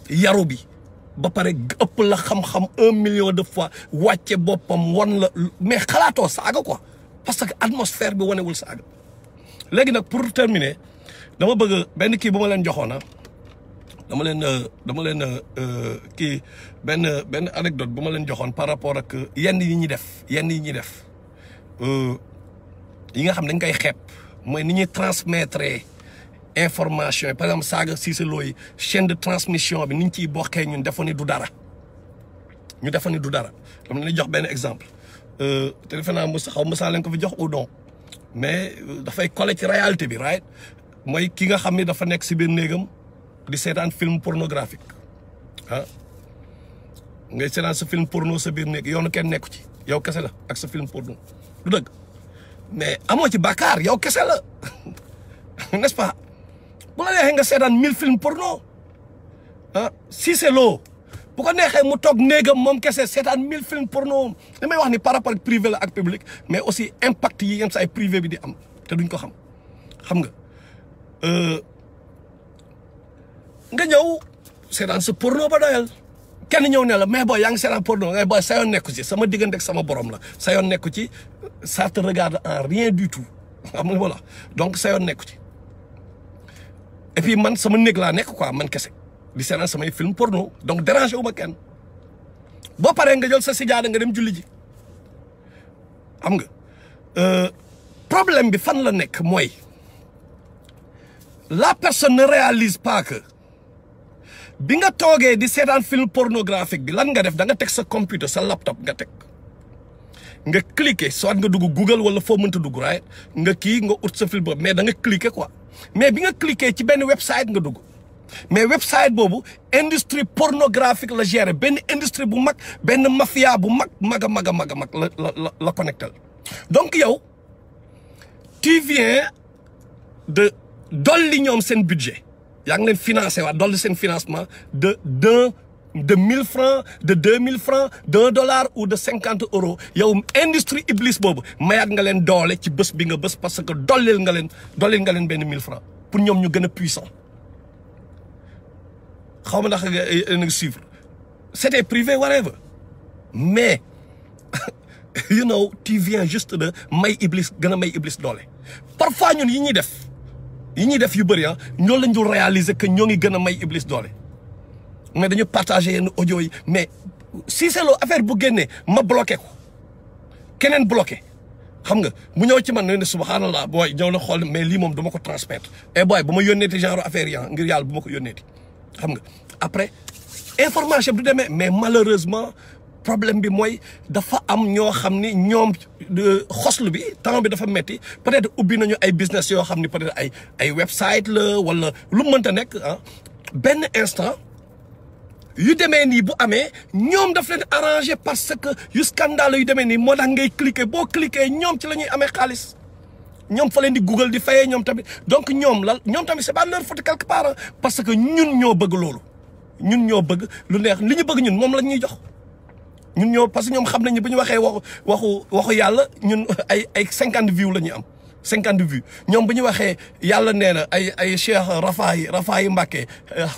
yaru bi ba pare ëpp la xam-xam 1 million de fois wàcce boppam wan la mais xalaatoo saaga quoi parce que atmosphère bi wanewul saaga léegi nag pour terminer dama bëgg benn kii bu ma leen joxoona dama leen kii benn anecdote bu ma leen joxoon par rapport ak yenn yi ñuy def yi nga xam dañ koy xeeb mooy ni ñuy transmettre information yi par exemple saaga Cissé Lo yi chaîne de transmission bi ni ñu ciy bokkee ñun defoon ni du dara dama leen jox benn exemple te defe naa mësaa leen ko fi jox ou non mais dafay coller ci réalité bi right mooy ki nga xam ni dafa nekk si biir néegam di seetaan film pornographique ngay seetaan sa film porno sa biir néeg yoonu kenn nekku ci yow kese la ak sa film porno du dëgg mais amoo ci bàkkaar yow kese la n'est-ce pas bu la neexee nga seetaan 1000 films porno Cissé Lo bu ko neexee mu toog néegam moom kese seetaan 1000 films porno li may wax ni par rapport ak privé la ak public mais aussi impact yi yenn saa ay privé bi di am te duñ ko xam nga nga ñëw seetaan sa porno ba doyal kenn ñëw ne la mais booy yaa ngi seetaan porno ngay booy sa yoon nekku ci sama diggante ak sama borom la sa yoon nekku ci ça te regarde en rien du tout xam nga voilà donc sa yoon nekku ci et puis man sama néeg laa nekk quoi man kese di seetaan samay film porno donc dérangé wu ma kenn boo paree nga jël sa sijaada nga dem julli ji xam nga problème bi fan la nekk mooy la personne ne réalise pas que bi nga toogee di seetaan film pornographique bi lan nga def da nga teg sa computer sa laptop nga teg nga cliquer soit nga dugg Google wala foo mënta dugg right nga kii nga ut sa film boobu mais da nga cliquer quoi mais bi nga cliquer ci benn website nga dugg mais website boobu industrie pornographique la gérer benn industrie bu mag benn mafia bu mag la connecté donc yow tu viens de dolli ñoom seen budget yaa ngi leen financé waa dolli seen financement de 1000 francs de 2000 francs $1 ou de 50 €. yow industrie iblis boobu mayaat nga leen doole ci bés bi nga bés parce que dollil nga leen benn 1000 francs pour ñoom ñu gën a puissant xaw ma ndax nga suivre c'était privé whatever mais you know tu viens juste de may iblis gën a may iblis doole parfois ñun yi ñuy def yu bëri ñoo lañ dul réaliser que ñoo ngi gën a may iblis doole mais dañu partager yenn audio yi mais Cissé Lo affaire bu génnee ma bloqué ko keneen bloqué xam nga mu ñëw ci man ne subhanallah booy ñëw na xool mais lii moom dama ko transmettre et booy bu ma yónneeti genre affaire yi ngir yàlla bu ma ko yónneeti xam nga après information bi du demee mais malheureusement problème bi mooy dafa am ñoo xam ni ñoom xoslu bi temps bi dafa metti peut-être ubbi nañu ay business yoo xam ni peut-être ay website la wala lu mu mënta nekk ah benn instant yu demee nii bu amee ñoom daf leen arrangé parce que yu scandale yu demee nii moo tax ngay cliquer boo cliquer ñoom ci la ñuy amee xaalis ñoom fa leen di Google di fayee ñoom tamit donc ñoom tamit c'est pas leur faute quelque part parce que ñun ñoo bëgg loolu ñun ñoo bëgg lu neex li ñu bëgg ñun moom la ñuy jox ñun ñoo parce que ñoom xam nañu bu ñu waxee waxu yàlla ñun ay 50 views la ñuy am 50 vues ñoom bu ñu waxee yàlla nee na ay Cheikh Rafaay Mbacké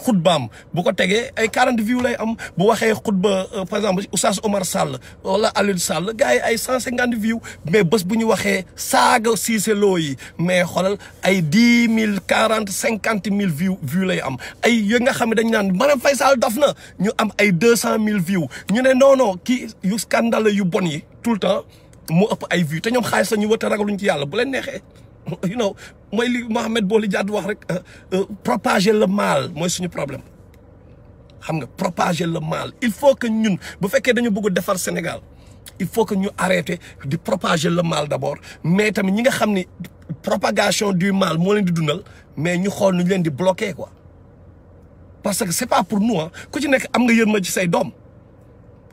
xutbaam bu ko tegee ay 40 vues lay am bu waxee xutba par exemple Oustaz Omar Sall wala Alioune Sall gars yi ay 150 vues mais bés bu ñu waxee saaga Cissé Lo yi mais xoolal ay 10 000 40 50 000 vues lay am ay yi nga xam ne dañu naan Marième Faye Sall dof na ñu am ay 200 000 vues ñu ne non kii yu scandale yu bon yi tout le temps mu ëpp ay vues te ñoom xaalis la ñu wër te ragaluñ ci yàlla bu leen neexee mooy li Mohamed Booli Diadd wax rek propager le mal mooy suñu problème xam nga propager le mal il faut que ñun bu fekkee dañu bëgg defar Sénégal il faut que ñu arrêter di propager le mal d'abord mais tamit ñi nga xam ni propagation du mal moo leen di dundal mais ñu xool nu ñu leen di bloquer quoi parce que c'est pas pour nous ku ci nekk am nga yërma ci say doom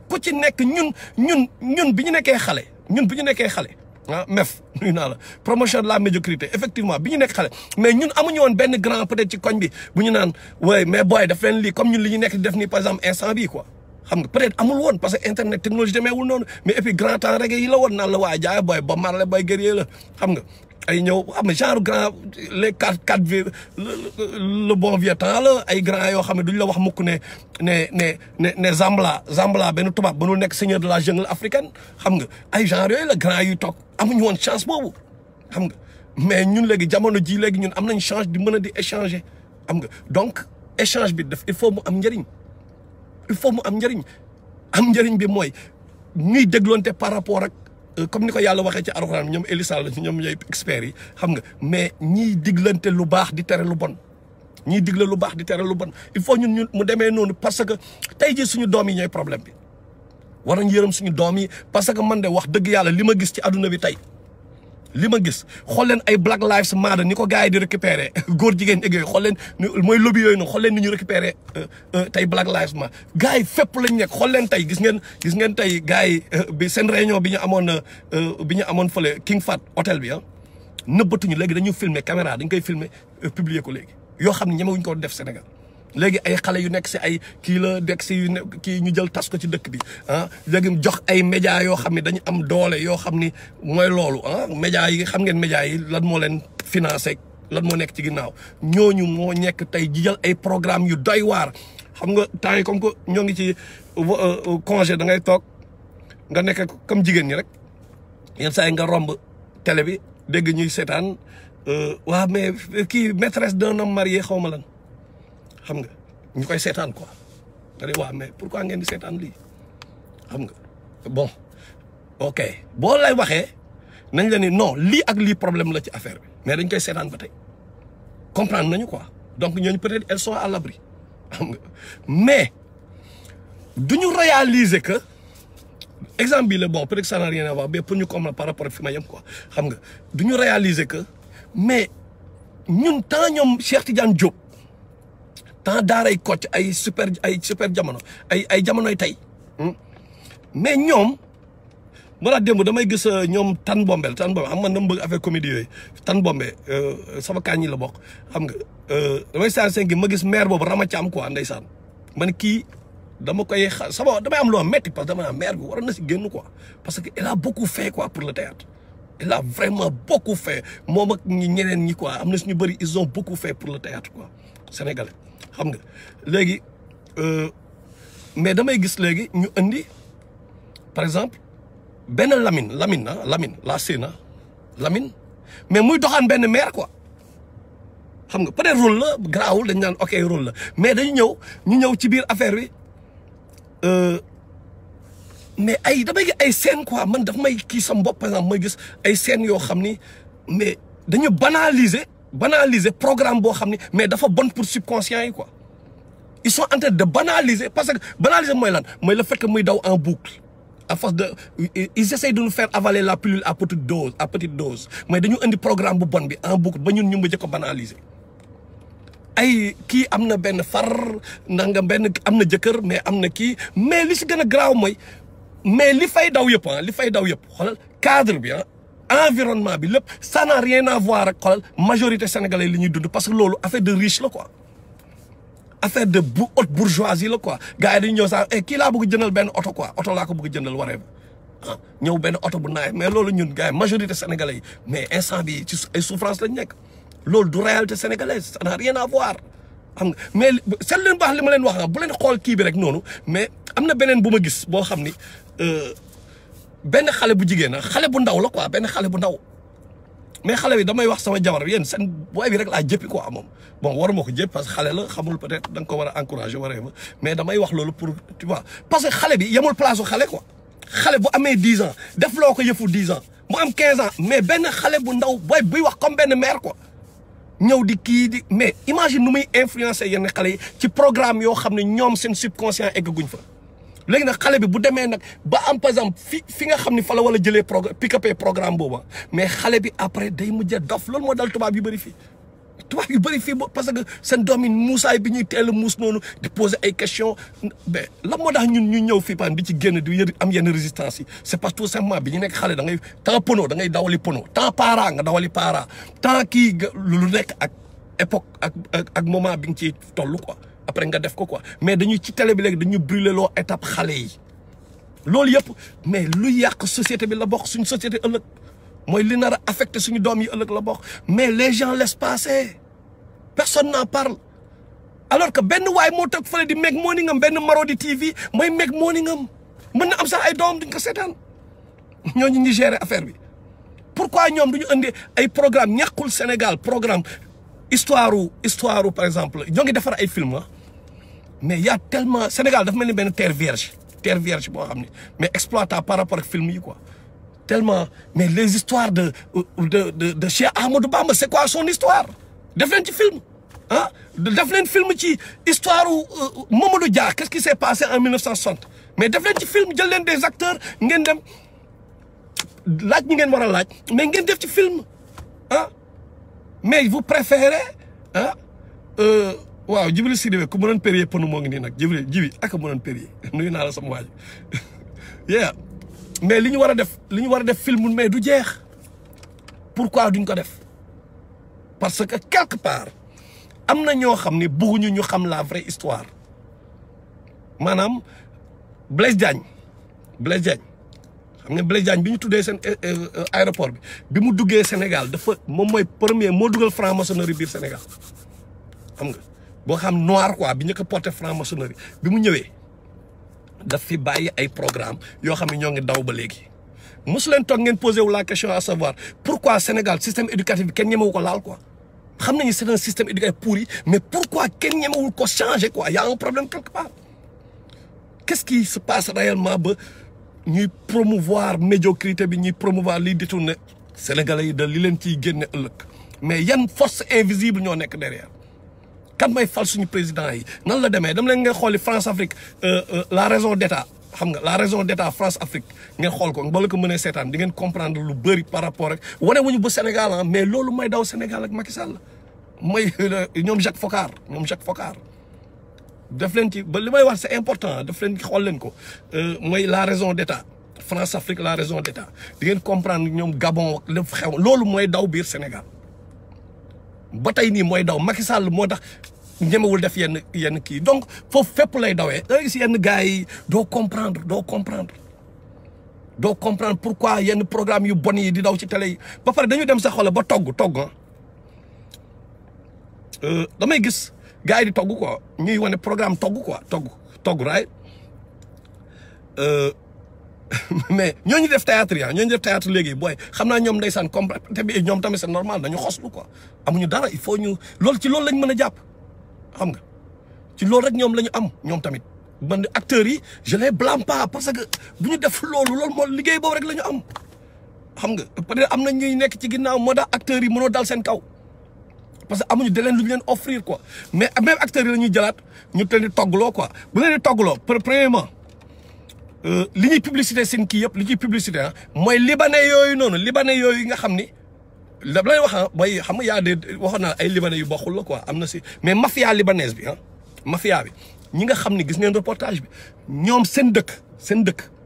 ku ci nekk ñun bi ñu nekkee xale MEF nuyu naa la promotion de la médiocrité effectivement bi ñu nekk xale mais ñun amuñu woon benn grand peut-être ci koñ bi bu ñu naan waaye mais booy daf leen lii comme ñun li ñu nekk di def nii par exemple instant bii quoi xam nga peut-être amul woon parce que internet technologie demeewul noonu mais et puis grand temps reggae yi la woon naan la waaye jaay booy ba marle booy guerrier la xam nga ay ñëw xam nga genre grand les quatre vieux le bon vieux temps la ay grand yoo xam ne duñ la wax mukk ne Zambala benn tubaab ba nu nekk seigneur de la jungle africaine xam nga ay genre yooyu la grand yu toog amuñu woon chance boobu xam nga mais ñun léegi jamono ji léegi ñun am nañ chance di mën a di échanger xam nga donc échange bi def il faut mu am njëriñ am njëriñ bi mooy ñuy dégloonte par rapport ak comme ni ko yàlla waxee ci Alxuraan ñoom Elisa la ñoom ñooy experts yi xam nga mais ñiy diglante lu baax di tere lu bon ñiy digle lu baax di tere lu bon il faut ñun mu demee noonu parce que tey jii suñu doom yi ñooy problème bi war nañ yërëm suñu doom yi parce que man de wax dëgg yàlla li ma gis ci adduna bi tey li ma gis xool leen ay Black Lives Matter ni ko gars yi di récupérer góor jigéen egg yooyu xool leen mooy lobby yooyu noonu xool leen ni ñu récupérer tey Black Lives Matter gars yi fépp lañ nekk xool leen tey gis ngeen tey gars yi bi seen réunion bi ñu amoon fële King Fahd hôtel bi nëbbatuñu léegi dañu filmer caméra dañ koy filmer publier ko léegi yoo xam ne ñemewuñ ko def Sénégal léegi ay xale yu nekk si ay kii la dekk si yu nekk kii ñu jël tas ko ci dëkk bi léegi jox ay médias yoo xam ne dañu am doole yoo xam ni mooy loolu médias yi xam ngeen médias yi lan moo leen financé lan moo nekk ci ginnaaw ñooñu moo nekk tey ji jël ay programme yu doy waar xam nga temps yi comme que ñoo ngi ci congé da ngay toog nga nekk comme jigéen ñi rek yenn saa yi nga romb télé bi dégg ñuy seetaan waa mais kii maîtresse d'un homme marié xaw ma lan xam nga ñu koy seetaan quoi nga ne waaw mais pourquoi ngeen di seetaan lii xam nga bon ok boo lay waxee nañ la ni non lii ak lii problème la ci affaire bi mais dañ koy seetaan ba tey comprendre nañu quoi donc ñooñu peut-être elles sont à l'abri xam nga mais duñu réaliser que exemple bi la bon peut-être ça n'a rien à voir mais pour ñu comprendre par rapport ak fi ma yem quoi xam nga duñu réaliser que mais ñun temps ñoom Cheikh Tidiane Diop temps daaray Kocc ay super jamono ay jamonoy tey mais ñoom moo démb damay gis ñoom Tan Bombel xam man dama bëgg affaire comédie yooyu Tan Bombe sama kañ ñi la bokk xam nga damay saan gi ma gis maire boobu Rama Thiam quoi ndeysaan man kii dama koy damay am loo metti parce que dama naan maire bi waroon na si génn quoi parce que il a beaucoup fait quoi pour le théâtre il a vraiment beaucoup fait moom ak ñeneen ñi quoi am na suñu bëri ils ont beaucoup fait pour le théâtre quoi sénégalais xam nga léegi mais damay gis léegi ñu indi par exemple benn Lamine la séena Lamine mais muy doxaan benn maire quoi xam nga peut-être rôle la garaawul dañ naan ok rôle la mais dañu ñëw ci biir affaire bi mais ay damay gis ay scènes quoi man daf may kii sam bopp par exemple may gis ay scènes yoo xam ni mais dañu banaliser programme boo xam ni mais dafa bon pour subconscient yi quoi ils sont en train de banaliser parce que banaliser mooy lan mooy le fait que muy daw en boucle à force de ils essayent de nous faire avaler la pilule à petite dose mais dañu indi programme bu bon bi en boucle ba ñun ñu mujj ko banaliser ay kii am na benn far nanga benn am na jëkkër mais am na kii mais li si gën a graaw mooy mais li fay daw yëpp xoolal cadre bi environnement bi lépp ça n'a rien à voir ak xoolal majorité sénégalais li ñuy dund parce que loolu affaire de riche la quoi affaire de haute bourgeoisie la quoi gars yi dañu ñëw sax kii laa bëgg jëndal benn oto quoi oto laa ko bëgg jëndal waree ba ñëw benn oto bu naay mais loolu ñun gars yi majorité sénégalais yi mais instant bi ci ay souffrance lañ nekk loolu du réalité sénégalaise ça n'a rien à voir xam nga mais seet leen baax li ma leen wax bu leen xool kii bi rek noonu mais am na beneen bu ma gis boo xam ni benn xale bu jigéen xale bu ndaw la quoi benn xale bu ndaw mais xale bi damay wax sama jabar yéen seen booy bi rek laa jëppi quoi moom bon waruma ko jëpp parce que xale la xamul peut-être da nga ko war a encourager waree ba mais damay wax loolu pour tu vois parce que xale bi yemul place u xale quoi xale bu amee 10 ans def loo ko yëfu 10 ans mu am 15 ans mais benn xale bu ndaw booy buy wax comme benn mère quoi ñëw di kii di mais imagine nu muy influencer yenn xale yi ci programme yoo xam ne ñoom seen subconscient eggaguñ fa léegi nag xale bi bu demee nag ba am par exemple fi nga xam ni fa la wala jëlee pick-up programme booba mais xale bi après day mujj a dof loolu moo dal tubaab yu bëri fii parce que seen doom yi muusaay bi ñuy teel a muus noonu di poser ay questions mais lan moo tax ñun ñu ñëw fii pan di ci génn di am yenn résistance yi c'est parce que tout simplement bi ñu nekk xale da ngay temps pono da ngay dawali pono temps para nga dawali para temps kii lu nekk ak époque ak moment bi nga ciy toll quoi après nga def ko quoi mais dañuy ci télé bi léegi dañu brûler loo étape xale yi loolu yëpp mais lu yàq société bi la bokk suñu société ëllëg mooy li nar a affecté suñu doom yi ëllëg la bokk mais les gens laissent passer personne n'en parle alors que benn waay moo toog fële di Meg Morning am benn Marodi TV mooy Meg Morning am mën na am sax ay doom duñ ko seetaan ñooñu ñi gérer affaire bi pourquoi ñoom duñu indi ay programme ñàkkul Sénégal programme histoire par exemple ñoo ngi defar ay film mais y a tellement Sénégal dafa mel ni benn terre vierge boo xam ne mais exploitable par rapport ak film yi quoi tellement mais les histoires de Cheikh Ahmadou Bamba c'est quoi son histoire def leen ci film def leen film ci histoire Mamadou Dia qu'est-ce qui s'est passé en 1960 mais def leen ci film jël leen des acteurs ngeen dem laaj ñi ngeen war a laaj mais ngeen def ci film mais vous préférez waaw Djibril Sidibé ku mënoon périer pënu moo ngi nii nag Jibi ak a mënoon périer nuyu naa la sama waaj yeah mais li ñu war a def film mais du jeex pourquoi duñ ko def parce que quelque part am na ñoo xam ne bëgguñu ñu xam la vraie histoire maanaam Blaise Diagne xam nga Blaise Diagne bi ñu tuddee seen aéroport bi mu duggee Sénégal dafa moom mooy premier moo dugal franc-maçonnerie biir Sénégal xam nga boo xam noir quoi bi ñu ko porté franc-maçonnerie bi mu ñëwee daf fi bàyyi ay programme yoo xam ne ñoo ngi daw ba léegi mosu leen toog ngeen posé wu la question à savoir pourquoi Sénégal système éducatif bi kenn ñemewu ko laal quoi xam nañu c'est un système éducatif pourri mais pourquoi kenn ñemewul ko changer quoi y a un problème quelque part qu'est-ce qui se passe réellement ba ñuy promouvoir médiocrité bi ñuy promouvoir liy détourné Sénégalais yi de li leen ciy génne ëllëg mais yan force invisible ñoo nekk derrière kan may fal suñu président yi nan la demee dam leen ngay xooli France Afrique la raison d'état xam nga la raison d'état France Afrique ngeen xool ko bala ko mënee seetaan di ngeen comprendre lu bëri par rapport ak wane wuñu ba Sénégal mais loolu may daw Sénégal ak Macky Sall mooy ñoom Jacques Foccart def leen ci ba li may wax c'est important def leen xool leen ko mooy la raison d'état France Afrique la raison d'état di ngeen comprendre ñoom Gabon ak lépp xew loolu mooy daw biir Sénégal ba tey nii mooy daw Macky Sall moo tax ñemewul def yenn kii donc foofu fépp lay dawee da ngay gis yenn gars yi doo comprendre pourquoi yenn programme yu bon yi di daw ci télé yi ba pare dañu dem sa xol ba togg damay gis gars yi di togg quoi ñuy wane programme togg right mais ñooñu def théâtre ñooñu def théâtre léegi booy xam naa ñoom ndeysaan comme te bi ñoom tamit c'est normal dañu xoslu quoi amuñu dara il faut ñu loolu ci loolu lañ mën a jàpp xam nga ci loolu rek ñoom la ñu am ñoom tamit man acteurs yi je les blâme pas parce que bu ñu def loolu moo liggéey boobu rek la ñu am xam nga peut-être am na ñuy nekk ci ginnaaw moo tax acteurs yi mënoo dal seen kaw parce que amuñu da leen lu ñu leen offrir quoi mais même acteurs yi la ñuy jëlaat ñu leen di toggloo quoi bu leen di toggloo premièrement li ñuy publicité seen kii yëpp li ñuy publicité ah mooy libanais yooyu nga xam ni la lay wax ah mooy xam nga yaa de waxoon naa ay libanais yu bokkul la quoi am na si mais mafia libanaise bi ah mafia bi ñi nga xam ni gis ngeen reportage bi ñoom seen dëkk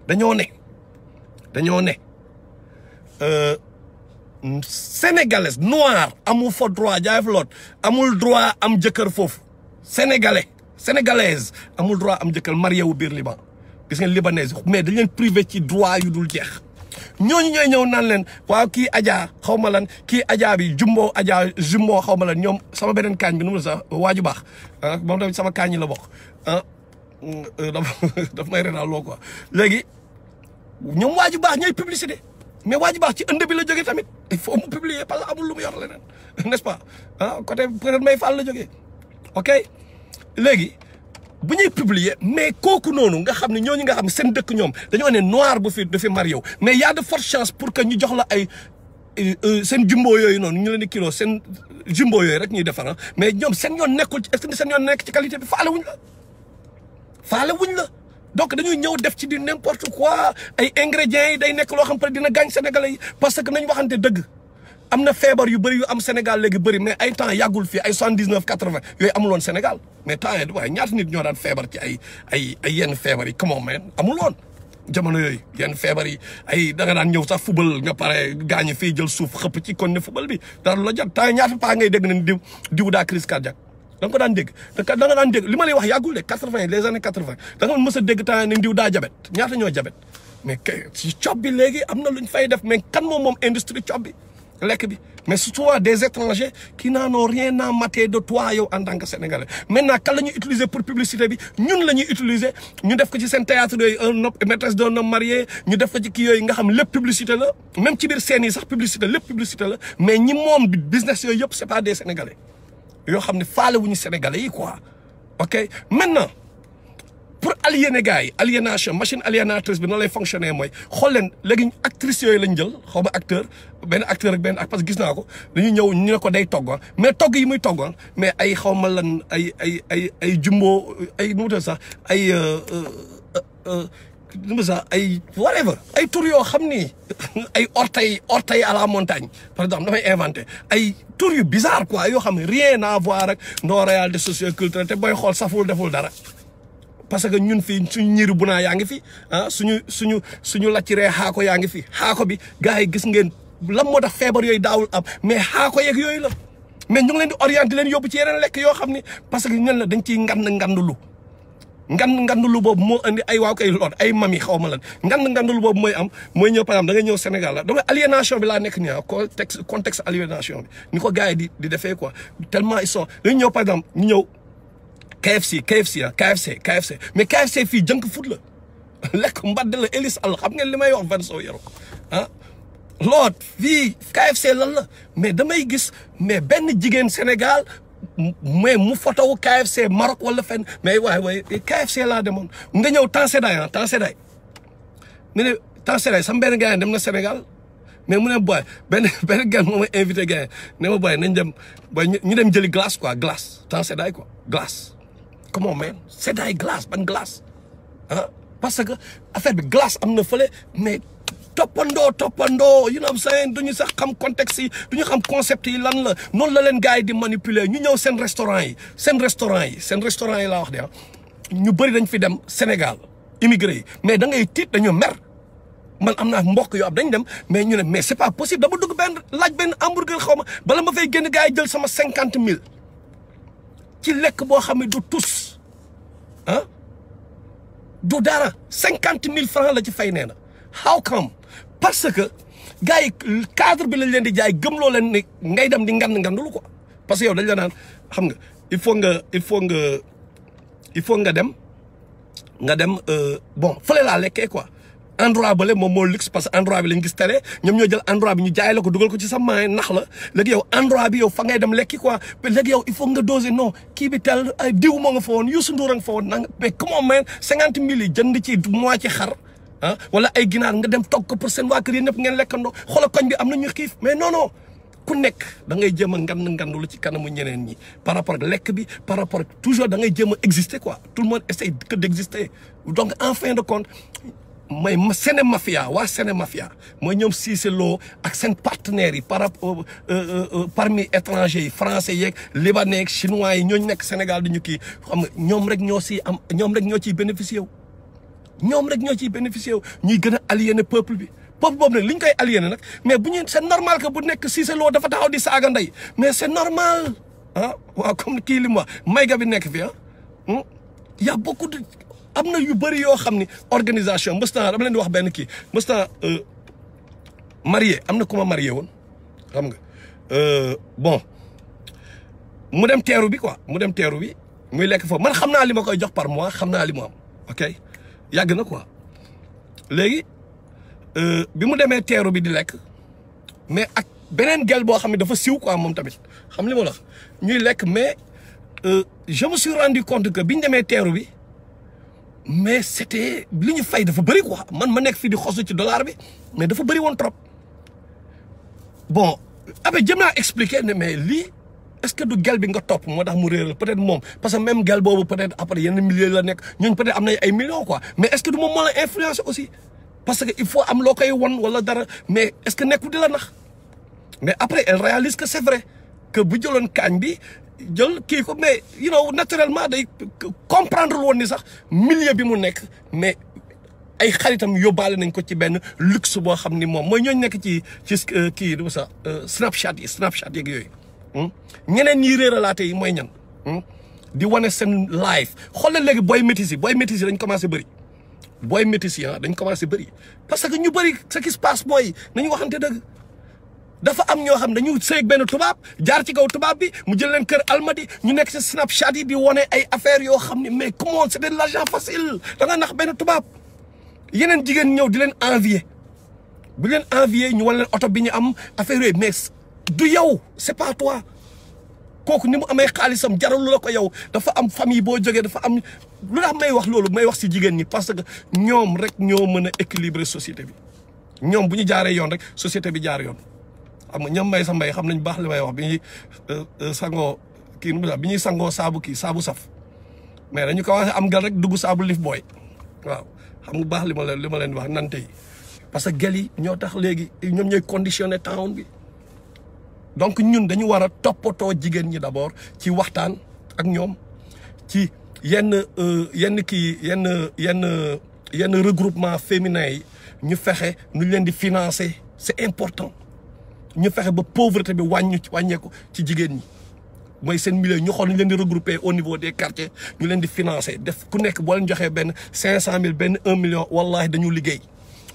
dañoo ne sénégalais noir amul fa droit jaay fa loot amul droit am jëkkër foofu sénégalaise amul droit am jëkkër marié wu biir Liban gis ngeen libanaise mais dañ leen privé ci droit yu dul jeex ñooñu ñooy ñëw naan leen waaw kii Adja xaw ma lan kii Adja bi jumbo xaw ma lan ñoom sama beneen kaañ bi nu mu la sax waaju baax ah moom tamit sama kaañ yi la bokk ah daf may renal loo quoi léegi ñoom waaju baax ñooy publicité mais waaju baax ci ënd bi la jógee tamit il faut mu publier parce que amul lu mu yor leneen n'est-ce pas ah côté peut-être may fall la jógee ok léegi bu ñuy publier mais kooku noonu nga xam ne ñooñu nga xam ne seen dëkk ñoom dañoo ne noir bu fi marié wu mais y a de fortes chances pour que ñu jox la ay seen jumbo yooyu noonu ñu leen di kilo seen jumbo yooyu rek ñuy defar mais ñoom seen yoon nekkul ci est-ce que seen yoon nekk ci qualité bi faale wuñ la donc dañuy ñëw def ci di n'importe quoi ay ingrédients yi day nekk loo xam ne dina gaañ sénégalais yi parce que nañ waxante dëgg am na feebar yu bëri yu am Sénégal léegi bëri mais ay temps yàggul fii ay 79 80 yooyu amul woon Sénégal mais temps yii waaye ñaata nit ñoo daan feebar ci ay yenn feebar yi comment man amul woon jamono yooyu yenn feebar yi ay da nga daan ñëw sax fubal nga pare gaañ fii jël suuf xëpp ci kon ne fubal bi dara la jot temps yii ñaata paa ngay dégg nañ diw daa crise cardiaque da nga ko daan dégg da nga daan dégg li ma lay wax yàggul de 80 les années 80 da nga mës a dégg temps ne diw daa jabet ñaata ñoo jabet mais ci cob bi léegi am na luñ fay def mais kan moom industrie cob bi lekk bi mais surtout des étrangers qui n'en ont rien à mater de toi yow en tant que sénégalais maintenant kan la ñuy utiliser pour publicité bi ñun la ñuy utiliser ñu def ko ci seen théâtre yooyu maîtresse d'un homme marié ñu def ko ci kii yooyu nga xam lépp publicité la même ci biir scène yi sax publicité lépp publicité la mais ñi moom business yooyu yëpp c'est pas des sénégalais yoo xam ne faale wuñu sénégalais yi quoi ok maintenant pour aliéner gars yi aliénation machine aliénatrice bi na lay fonctionner mooy xool leen léegi actrices yooyu lañ jël xaw ma benn acteur ak benn parce que gis naa ko dañuy ñëw ñu ne ko day togg mais togg yi muy togg mais ay xaw ma lan ay jumbo ay nu mu tudd sax ay nu mu sax ay whatever ay tur yoo xam ni ay orteil à la montagne par exemple damay inventé ay tur yu bizarre quoi yoo xam ne rien à voir ak nos réalités socioculturelles te booy xool saful deful dara. parce que ñun fii suñu ñiru bu naa yaa ngi fi ah suñu lacciree xaako yaa ngi fi xaako bi gars yi gis ngeen lan moo tax feebar yooyu daawul am mais xaako yeeg yooyu la mais ñu ngi leen di orienté leen yóbbu ci yeneen lekk yoo xam ni parce que ñun la dañ ciy ngandulu boobu moo andi ay waaw kay lool ay mami xaw ma lan ngandulu boobu mooy am mooy ñëw par exemple da nga ñëw Sénégal la donc aliénation bi laa nekk nii ah contexte aliénation bi ni ko gars yi di defee quoi tellement ils sont dañu ñëw par exemple ñu ñëw KFC mais KFC fii junk food la lekk mbadd la Elis All xam ngeen li may wax Vanso Yoro ah lool fii KFC lan la mais damay gis mais benn jigéen Sénégal mais mu photo KFC Maroc wala fenn mais waay KFC laa demoon nga ñëw Tanseday ne ne Tanseday sama benn gars dem na Sénégal mais mu ne boy benn gars moo may invité gars ne ma boy nañ dem boy ñu dem jëli glace quoi glace Tanseday quoi glace. comment man seddaay glace ban glace ah parce que affaire bi glace am na fële mais toppandoo you know what I'm saying duñu sax xam contexte yi duñu xam concept yi lan la noonu la leen gars yi di manipuler ñu ñëw seen restaurant yi laa wax de ñu bëri dañ fi dem Sénégal immigré yi mais da ngay tiit dañoo mer man am naa mbokk yoo am dañ dem mais ñu ne mais c'est pas possible dama dugg laaj benn hamburger xaw ma bala ma fay génn gars yi jël sama 50 000 ci lekk boo xam ne du tus ah du dara 50 000 francs la ci fay nee na how come parce que gars yi cadre bi lañ leen di jaay gëmloo leen ne ngay dem di ngandulu quoi parce que yow dañ la naan xam nga il faut nga dem bon fële laa lekkee quoi endroit bale moom moo luxe parce que endroit bi lañ gis télé ñoom ñoo jël endroit bi ñu jaay la ko dugal ko ci sa maay nax la léegi yow endroit bi yow fa ngay dem lekki quoi léegi yow il faut nga doser non kii bi tel ay diw moo nga fa woon Youssou Ndour nga fa woon nanga mais comment man 50 000 yi jënd ci mois ci xar ah wala ay ginaar nga dem togg ko pour seen waa kër yi ñëpp ngeen lekkandoo xoolal koñ bi am na ñu xiif mais non non ku nekk da ngay jéem a ngandu lu ci kanamu ñeneen ñi par rapport ak lekk bi par rapport ak toujours da ngay jéem a exister quoi tout le monde essaie que d'exister donc en fin de compte mooy Séné Mafia waa Séné Mafia mooy ñoom Cissé Lo ak seen partenaires yi par rapport parmi étrangers yi français yeeg libanais yeeg chinois yi ñooñu nekk Sénégal du ñu kii xam nga ñoom rek ñoo siy am ñoom rek ñoo ciy bénéficier wu ñoom rek ñoo ciy bénéficier wu ñuy gën a aliéner peuple bi. peuple boobu nag li ñu koy aliéné nag mais bu ñu c'est normal que bu nekk Cissé Lo dafa taxaw di saaga ndey mais c'est normal ah waaw comme kii li mu wax mayga bi nekk fi ah y a beaucoup de am na yu bëri yoo xam ni organisation mës naa dama leen di wax benn kii mës naa marié am na ku ma marié woon xam nga bon mu dem teeru bi quoi mu dem teeru bi muy lekk foofu man xam naa li ma koy jox par mois xam naa li mu am ok yàgg na quoi léegi bi mu demee teeru bi di lekk mais ak beneen gel boo xam ne dafa siw quoi moom tamit xam li ma la ñuy lekk mais je me suis rendu compte que bi ñu demee teeru bi mais c'était li ñu fay dafa bëri quoi man ma nekk fii di xosu ci dollar bi mais dafa bëri woon trop bon après jëm naa expliquer ne mais lii est-ce que du gel bi nga topp moo tax mu réeral peut-être moom parce que même gel boobu peut-être après yenn milliers la nekk ñooñu peut-être am na ay millions quoi mais est-ce que du moom moo la influencer aussi parce que il faut am loo koy won wala dara mais est-ce que nekkul di la nax mais après elle réalise que c'est vrai que bu jëloon kaañ bi jël kii ko mais you know naturellement day comprendre woon ni sax milieu bi mu nekk mais ay xaritam yóbbaale nañ ko ci benn luxe boo xam ni moom mooy ñooñu nekk ci kii du sax Snapchat yeeg yooyu ñeneen ñiy réeralaate yi mooy ñan di wane seen live xoolal léegi booy métis yi dañ commencé bëri booy métis yi dañ commencé bëri parce que ñu bëri ce qui se passe mooy nañu waxante dëgg dafa am ñoo xam dañu sëy benn tubaab jaar ci kaw tubaab bi mu jël leen kër almadi ñu nekk ci Snapchat yi di wane ay affaires yoo xam ne mais comment c'est de l'argent facile da nga nax benn tubaab yeneen jigéen ñëw di leen envier bu leen envier ñu wan leen oto bi ñu am affaire yooyu mais du yow c'est pas toi kooku ni mu amee xaalisam jarul la ko yow dafa am famille boo jógee dafa am lu tax may wax loolu may wax ci jigéen ñi parce que ñoom rek ñoo mën a équilibrer société bi ñoom bu ñu jaaree yoon rek société bi jaar yoon xam nga ñoom may sa mbay xam nañ baax li may wax bi ñuy sangoo kii nu bi ñuy sangoo saabu kii saabu saf mais dañu commencé am gal rek dugg saabu lif booy waaw xam nga baax li ma leen wax nante yi parce que gel yi ñoo tax léegi ñoom ñooy conditionné town bi donc ñun dañu war a toppatoo jigéen ñi d'abord ci waxtaan ak ñoom ci yenn regroupement féminin yi ñu fexe nu leen di financer c'est important ñu fexe ba pauvreté bi wàññeeku ci jigéen ñi mooy seen milieu ñu xool ñu leen di regrouper au niveau des quartiers ñu leen di financer def ku nekk boo leen joxee benn 500 000 benn 1 million wallahi dañu liggéey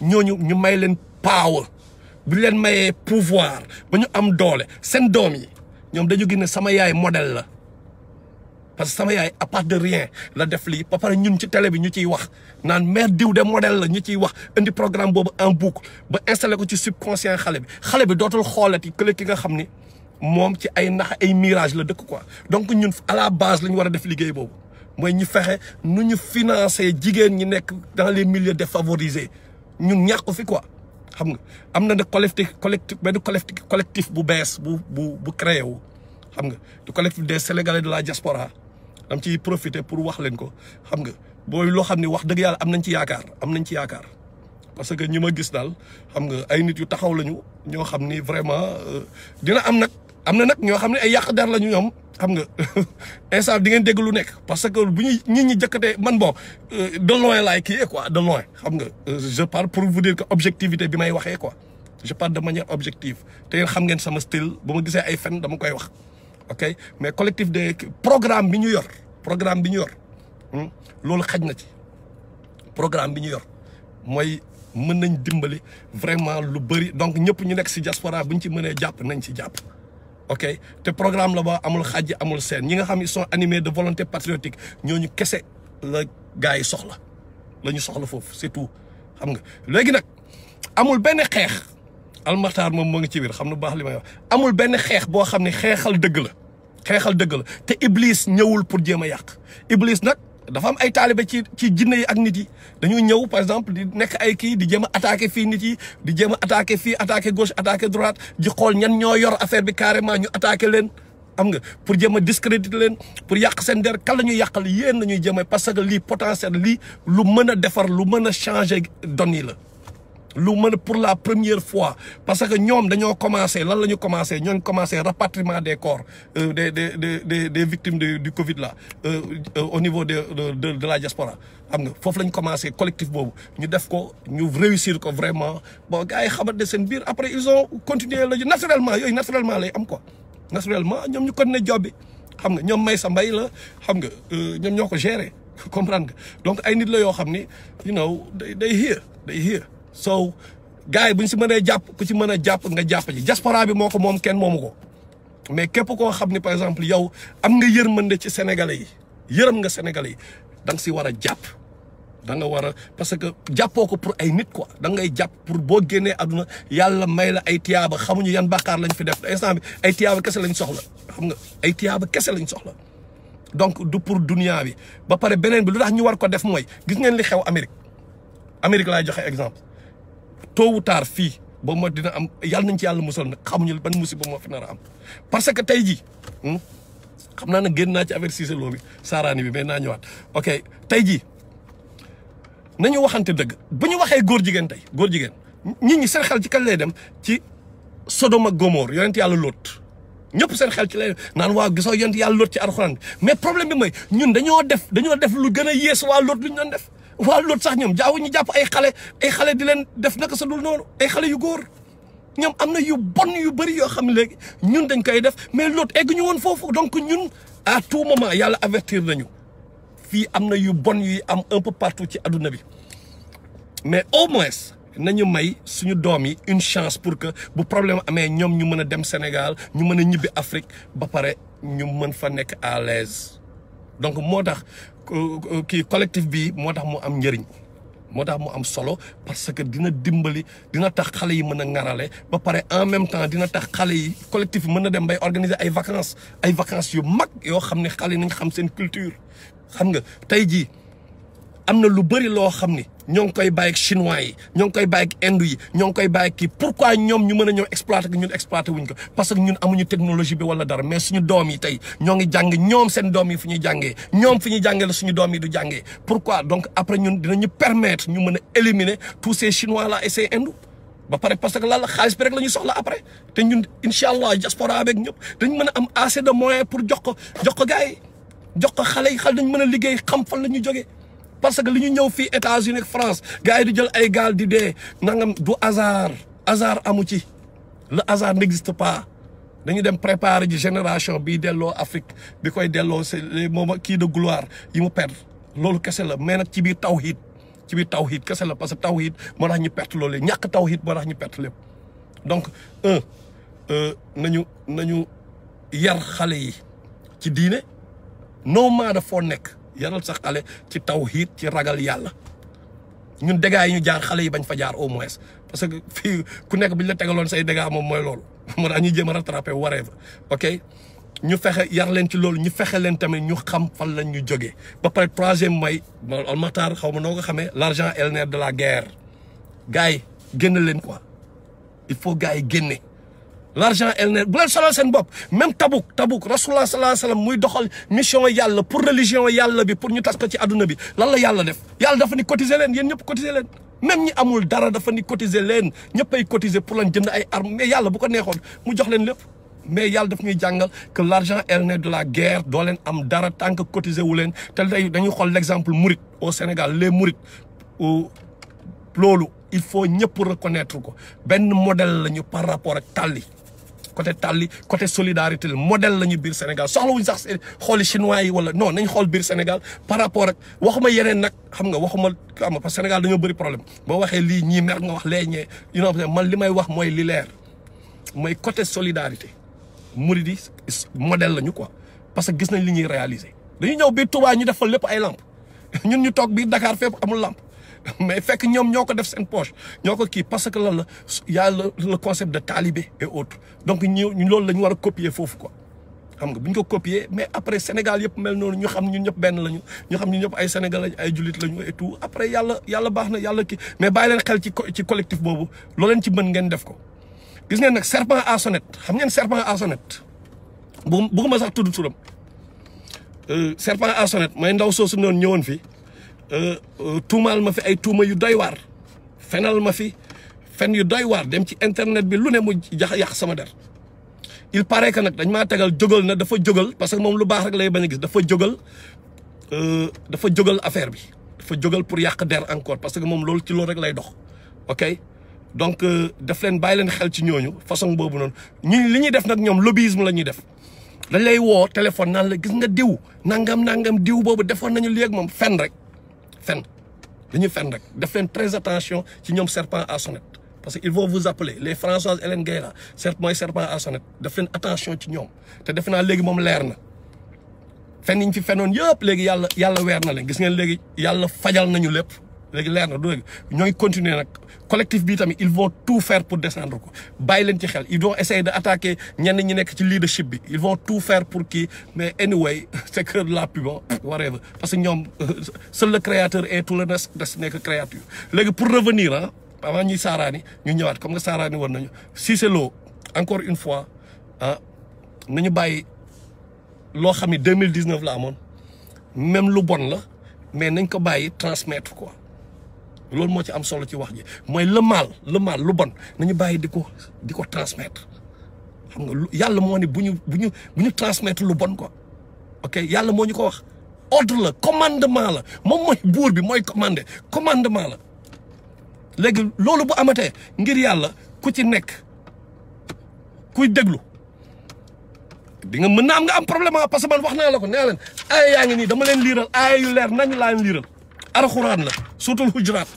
ñooñu ñu may leen power bu leen mayee pouvoir ba ñu am doole seen doom yi ñoom dañu gis ne sama yaay modèle la parce que sama yaay à part de rien la def lii ba pare ñun ci télé bi ñu ciy wax naan mère diw de modèle la ñu ciy wax indi programme boobu en boucle ba installé ko ci subconscient xale bi dootul xoolati kële ki nga xam ni moom ci ay nax ay mirage la dëkk quoi donc ñun à la base la ñu war a def liggéey boobu mooy ñu fexe nu ñu financer jigéen ñi nekk dans les milieux défavorisés ñun ñàkk fi quoi xam nga am na nag collectif bu bees bu créé wu xam nga du collectif des Sénégalais de la diaspora am ciy profiter pour wax leen ko xam nga booy loo xam ne wax dëgg yàlla am nañ ci yaakaar parce que ñi ma gis daal xam nga ay nit yu taxaw lañu ñoo xam ni vraiment dina am na nag ñoo xam ne ay yàq der lañu ñoom xam nga instant di ngeen dégg lu nekk parce que bu ñuy nit ñi jëkkatee man bon de loin laay kii quoi de loin xam nga je parle pour vous dire que objectivité bi may waxee quoi je parle de manière objective te yéen xam ngeen sama style bu ma gisee ay fen dama koy wax ok mais collectif de programme bi ñu yor loolu xaj na ci programme bi ñu yor mooy mën nañ dimbali vraiment lu bëri donc ñëpp ñu nekk si diaspora bu ñu ci mënee jàpp nañ ci jàpp ok te programme la ba amul xàjj amul seen ñi nga xam ils sont animés de volonté patriotique ñooñu kese la gars yi soxla la ñu soxla foofu c'est tout xam nga léegi nag amul benn xeex almaxtaar moom moo ngi ci biir xam na baax li may wax amul benn xeex boo xam ne xeexal dëgg la te Iblis ñëwul pour jéem a yàq Iblis nag dafa am ay taalibe ci jinne yi ak nit yi dañuy ñëw par exemple di nekk ay kii di jéem a attaqué fii nit yi di jéem a attaqué fii attaqué gauche attaqué droite di xool ñan ñoo yor affaire bi carrément ñu attaqué leen xam nga pour jéem a discréditer leen pour yàq seen der kan la ñuy yàqal yéen la ñuy jéem a parce que lii potentiel lii lu mën a defar lu mën a changer données yi la lu mën a pour la première fois parce que ñoom dañoo commencé lan la ñu commencé ñoo ngi commencé rapatriement des corps des victimes du Covid là au niveau de la diaspora xam nga foofu la ñu commencé collectif boobu ñu def ko ñu réussir ko vraiment bon gars yi xamante ne seen biir après ils ont continué la naturellement yooyu naturellement lay am quoi naturellement ñoom ñu continué job bi xam nga ñoom may sa mbay la xam nga ñoom ñoo ko gérer comprendre nga donc ay nit la yoo xam ni you know day here so gars yi bu ñu si mënee jàpp ku ci mën a jàpp nga jàpp ji diaspora bi moo ko moom kenn moomu ko mais képp koo xam ni par exemple yow am nga yërmande ci sénégalais yi yërëm nga sénégalais yi da nga si war a jàpp da nga war a parce que jàppoo ko pour ay nit quoi da ngay jàpp pour boo génnee àdduna yàlla may la ay tiyaaba xamuñu yan bàkkaar lañ fi def instant bi ay tiyaaba kese lañ soxla xam nga ay tiyaaba kese lañ soxla donc du pour dunia bi ba pare beneen bi lu tax ñu war ko def mooy gis ngeen li xew Amérique laay joxe exemple tôt ou tard fii boobu moo dina am yàlla nañ ci yàlla musal nag xamuñu ban musiba moo fi nar a am parce que tey jii xam naa ne génn naa ci affaire Cissé Lo bi saaraani bi mais naa ñëwaat ok tey jii nañu waxante dëgg bu ñu waxee góor jigéen tey góor jigéen nit ñi seen xel ci kañ lay dem ci Sodoma Gomor yonent yàlla Lóot ñëpp seen xel ci lay naan waaw gisoo yonent yàlla Lóot ci alxuraan bi mais problème bi mooy ñun dañoo def lu gën a yées waa Lóot lu ñu doon def waa Lóot sax ñoom ñu jàpp ay xale di leen def naka sa dul noonu ay xale yu góor ñoom am na yu bon yu bëri yoo xam ne léegi ñun dañ koy def mais Lóot egg ñu woon foofu donc ñun à tout moment yàlla avertir nañu fii am na yu bon yuy am un peu partout ci adduna bi mais au moins nañu may suñu doom yi une chance pour que bu problème amee ñoom ñu mën a dem Sénégal ñu mën a ñibbi Afrique ba pare ñu mën fa nekk à l'aise donc moo tax kii collectif bi moo tax mu am njëriñ moo tax mu am solo parce que dina dimbali dina tax xale yi mën a ŋarale ba pare en même temps dina tax xale yi collectif bi mën na dem bay organiser ay vacances yu mag yoo xam ne xale yi nañ xam seen culture xam nga tey jii am na lu bëri loo xam ni ñoo ngi koy bàyyi ak chinois yi ñoo ngi koy bàyyi ak indo yi ñoo ngi koy bàyyi ak kii pourquoi ñoom ñu mën a ñëw exploiter ko ñun exploiter wuñ ko parce que ñun amuñu technologie bi wala dara mais suñu doom yi tey ñoo ngi jàng ñoom seen doom yi fu ñuy jàngee ñoom fi ñuy jàngee la suñu doom yi du jàngee pourquoi donc après ñun dinañu permettre ñu mën a éliminer tous ces chinois là et ces indo ba pare parce que lan la xaalis bi rek la ñuy soxla après te ñun incha allah diaspora beeg ñëpp dañ mën a am assez de moyens pour jox ko gars yi jox ko xale yi dañ mën a liggéey xam fan la ñu jógee parce que li ñu ñëw fii États-Unis ak France gars yi di jël ay gaal di dee nangam du hasard amu ci le hasard n'existe pas dañu dem préparer ji génération bii delloo Afrique bi koy delloo c'est moom kii de gloire yi mu perdre loolu kese la mais nag ci biir tawhid kese la parce que tawhid moo tax ñu perte loolu ñàkk tawhid moo tax ñu perte lépp donc nañu yar xale yi ci diine no matter foo nekk yaral sax xale ci tawhid ci ragal yàlla ñun dégâts yi ñu jaar xale yi bañ fa jaar au moins parce que fii ku nekk bi ñu la tegaloon say dégâts moom mooy loolu moo tax ñuy jéem a rattrapé whatever ok ñu fexe yar leen ci loolu ñu fexe leen tamit ñu xam fan lañ ñu jógee ba pare troisième mooy almatar xaw ma noo ko xamee l'argent est le nerf de la guerre gars yi génne leen quoi il faut gars yi génne l'argent est le nerf bu leen solal seen bopp même Tabuk rasulullah sallallahu alayhi wasallam muy doxal mission yàlla pour religion yàlla bi pour ñu tas ko ci adduna bi lan la yàlla def yàlla dafa ni cotiser leen yéen ñëpp cotiser leen même ñi amul dara dafa ni cotiser leen ñëpp ay cotiser pour lañ jënd ay armes mais yàlla bu ko neexoon mu jox leen lépp mais yàlla daf ñuy jàngal que l'argent est le nerf de la guerre doo leen am dara tant que cotiser wu leen te tey dañuy xool l'exemple mouride au Sénégal les mourides loolu il faut ñëpp reconnaître ko benn modèle la ñu par rapport ak côté solidarité la modèle la ñu biir Sénégal soxlawuñ sax xooli chinois yi wala non nañ xool biir Sénégal par rapport ak waxuma yeneen nag xam nga parce que Sénégal dañoo bëri problème boo waxee lii ñii mer nga wax lee ñee man li may wax mooy li leer mooy côté solidarité murid yi modèle la ñu quoi parce que gis nañ li ñuy réaliser dañu ñëw biir Touba ñu defal lépp ay lampe ñun ñu toog biir Dakar fépp amul lampe mais fekk ñoom ñoo ko def seen poche ñoo ko kii parce que lan la y a le concept de talibé et autres donc ñu loolu la ñu war a copier foofu quoi xam nga bu ñu ko copier mais après Sénégal yëpp mel noonu ñu xam ñun ñëpp benn lañu ñu xam ñun ñëpp ay Sénégal lañu ay jullit lañu et tout après yàlla baax na yàlla kii mais bàyyi leen xel ci collectif boobu loo leen ci mën ngeen def ko. gis ngeen nag serpent à sonnette xam ngeen serpent à sonnette bëgguma sax tudd turam serpent à sonnette mooy ndaw soosu noonu ñëwoon fi tuumaal ma fi ay tuuma yu doy waar fenal ma fi fen yu doy waar dem ci internet bi lu ne mu yàq sama der. il paraît que nag dañ maa tegal jógal na dafa jógal parce que moom lu baax rek lay bañ a gis dafa jógal affaire bi dafa jógal pour yàq der encore parce que moom loolu ci loolu rek lay dox ok donc daf leen bàyyi leen xel ci ñooñu façon boobu noonu li ñuy def nag ñoom lobbyisme la ñuy def dañ lay woo téléphone naan la gis nga diw nangam diw boobu defoon nañu léegi moom fen dañuy fen rek def leen très attention ci ñoom serpent à sonnette parce que ils vont vous appeler les Françoise Hélène Gueye la mooy serpent à sonnette def leen attention ci ñoom te defe naa léegi moom leer na fen yi ñu fi fenoon yëpp léegi yàlla weer na leen gis ngeen léegi yàlla fajal nañu lépp léegi leer na du léegi ñooy continuer nag collectif bi tamit ils vont tout faire pour descendre ko bàyyi leen ci xel ils vont essayer de attaquer ñenn ñi nekk ci leadership bi ils vont tout faire pour kii mais anyway c'est que la pub whatever parce que ñoom seul le créateur et tout le reste des nekk créature léegi pour revenir avant ñuy saaraani ñu ñëwaat comme nga saaraani woon nañu Cissé Lo encore une fois nañu bàyyi loo xam ne 2019 la amoon même lu bon la mais nañ ko bàyyi transmettre quoi loolu moo ci am solo ci wax ji mooy le mal lu bon nañu bàyyi di ko transmettre xam nga yàlla moo ne bu ñu transmettre lu bon quoi ok yàlla moo ñu ko wax ordre la commandement la moom mooy buur bi mooy commandement la léegi loolu bu amatee ngir yàlla ku ci nekk kuy déglu di nga mën na am nga am problème parce que man wax naa la ko nee leen aaya yaa ngi nii dama leen liiral aaya yu leer nañ laa leen liiral alxuraan la suutul Hujuraat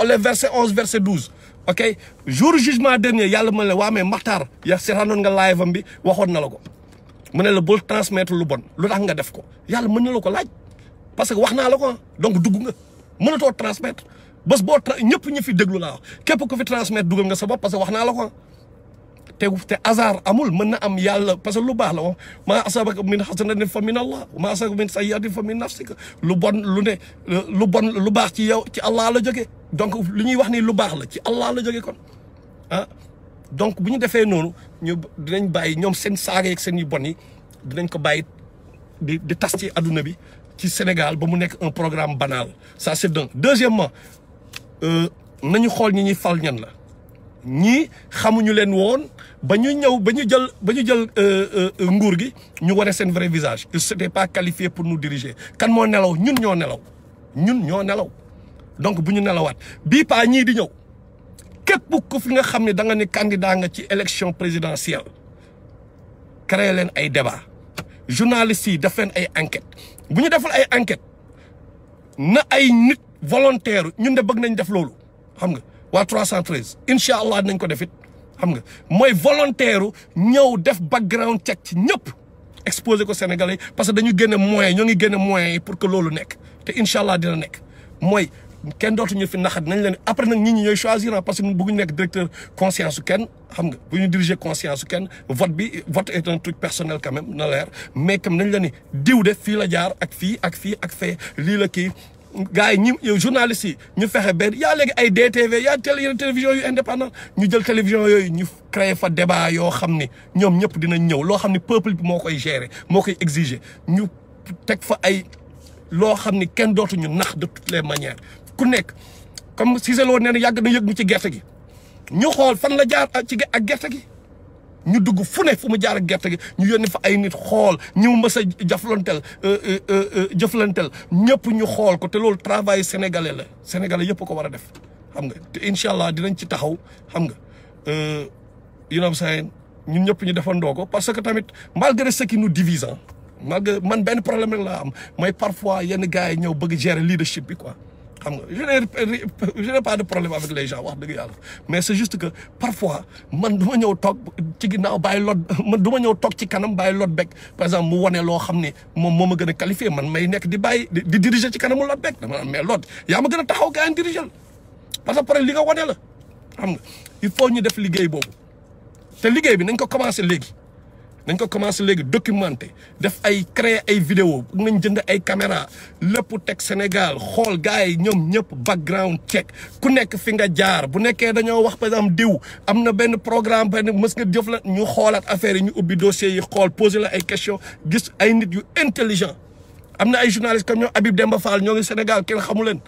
les verset 11 verset 12 ok jour jugement dernier yàlla ma ne waa mais Maxtaar ya seetaanoon nga live am bi waxoon na la ko mu ne la bul transmettre lu bon lu tax nga def ko yàlla mën na la ko laaj parce que wax naa la ko donc dugg nga mënatoo transmettre bés boo ñëpp ñu fi déglu laa wax képp ku fi transmettre dugal nga sa bopp parce que wax naa la ko te hasard amul mën na am yàlla parce que lu baax la wax maa asabaka min hasanatin fa min Allah maa asabaka min sayyi'atin fa min nafsika lu baax ci yow ci Allah la jógee donc lu ñuy wax ni lu baax la ci Allah la jógee kon donc bu ñu defee noonu ñu dinañ bàyyi ñoom seen saaga yeeg seen yu bon yi dinañ ko bàyyi di tas ci adduna bi ci Sénégal ba mu nekk un programme banal ça c'est d'un deuxièmement nañu xool ñi ñuy fal ñan la ñii xamuñu leen woon ba ñu jël nguur gi ñu wane seen vrai visage ils s'étaient pas qualifiés pour nous diriger kan moo nelaw ñun ñoo nelaw donc bu ñu nelawaat bii paa ñii di ñëw képp ku fi nga xam ne da nga ne candidat nga ci élection présidentielle créer leen ay débat journalistes yi def leen ay enquête bu ñu defal ay enquête na ay nit volontaire ñun de bëgg nañ def loolu xam nga waa 313 incha allah dinañ ko def it xam nga mooy volontaire ñëw def background check ci ñëpp exposé ko Sénégalais parce que dañu génne moyens ñoo ngi génne moyens yi pour que loolu nekk te incha allah dina nekk mooy kenn dootuñu fi naxat nañ leen après nag nit ñi ñooy choisir parce que bëgguñu nekk directeur conscience su kenn xam nga bu ñu diriger conscience su kenn vote est un truc personnel quand même na leer mais comme nañ la ni diw de fii la jaar ak fii ak fee lii la kii gars yi ñi journalistes yi ñu fexe benn yaa léegi ay DTV yaa télévision yu indépendant ñu jël télévision yooyu ñu créé fa débat yoo xam ni ñoom ñëpp dinañ ñëw loo xam ni peuple bi moo koy gérer moo koy exiger ñu teg fa ay loo xam ni kenn dootuñu nax de toutes les manières ku nekk comme Cissé Lo nee na yàgg na yëg ci gerte gi ñu xool fan la jaar ak gerte gi ñu dugg fu ne fu mu jaar ak gerte gi ñu yónni fa ay nit xool ñu mës a jëflanteel ñëpp ñu xool ko te loolu travail sénégalais la sénégalais yëpp ko war a def xam nga te incha allah dinañ ci taxaw xam nga you know what I'm saying ñun ñëpp ñu defandoo ko parce que tamit malgré ce qui nous divise malgré man benn problème rek laa am mooy parfois yenn gars yi ñëw bëgg gérer leadership bi quoi xam nga je n'ai pas de problème avec les gens wax dëgg yàlla mais c'est juste que parfois man du ma ñëw toog ci ginnaaw bàyyi lot man du ma ñëw toog ci kanam bàyyi lot beeg par exemple mu wane loo xam ne moom moo ma gën a qualifié man may nekk di bàyyi di diriger ci kanamu lot beeg dama mais lot yaa ma gën a taxaw gaa yi diriger parce que après li nga wane la xam nga il faut ñu def liggéey boobu te liggéey bi nañ ko commencé léegi. nañ ko commencé léegi documenté def ay créer ay vidéo nañ jënd ay caméra lépp teg Sénégal xool gars yi ñoom ñëpp background check ku nekk fi nga jaar bu nekkee dañoo wax par exemple diw am na benn programme benn mës nga jëf la ñu xoolaat affaire yi ñu ubbi dossiers yi xool posé la ay question gis ay nit yu intelligent am na ay journalistes comme ñoom Habib Demba Fall ñoo ngi Sénégal kenn xamu leen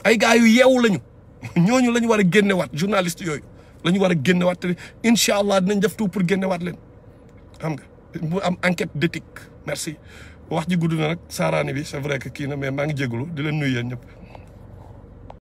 ay gars yu yeewu lañu ñooñu la ñu war a génnewaat journalistes yooyu la ñu war a génnewaat te incha allah dinañ def tout pour génnewaat leen. xam nga mu am enquête d'éthique merci wax ji gudd na nag saaraani bi c'est vrai que kii na mais maa ngi jégalu di leen nuyu yéen ñëpp.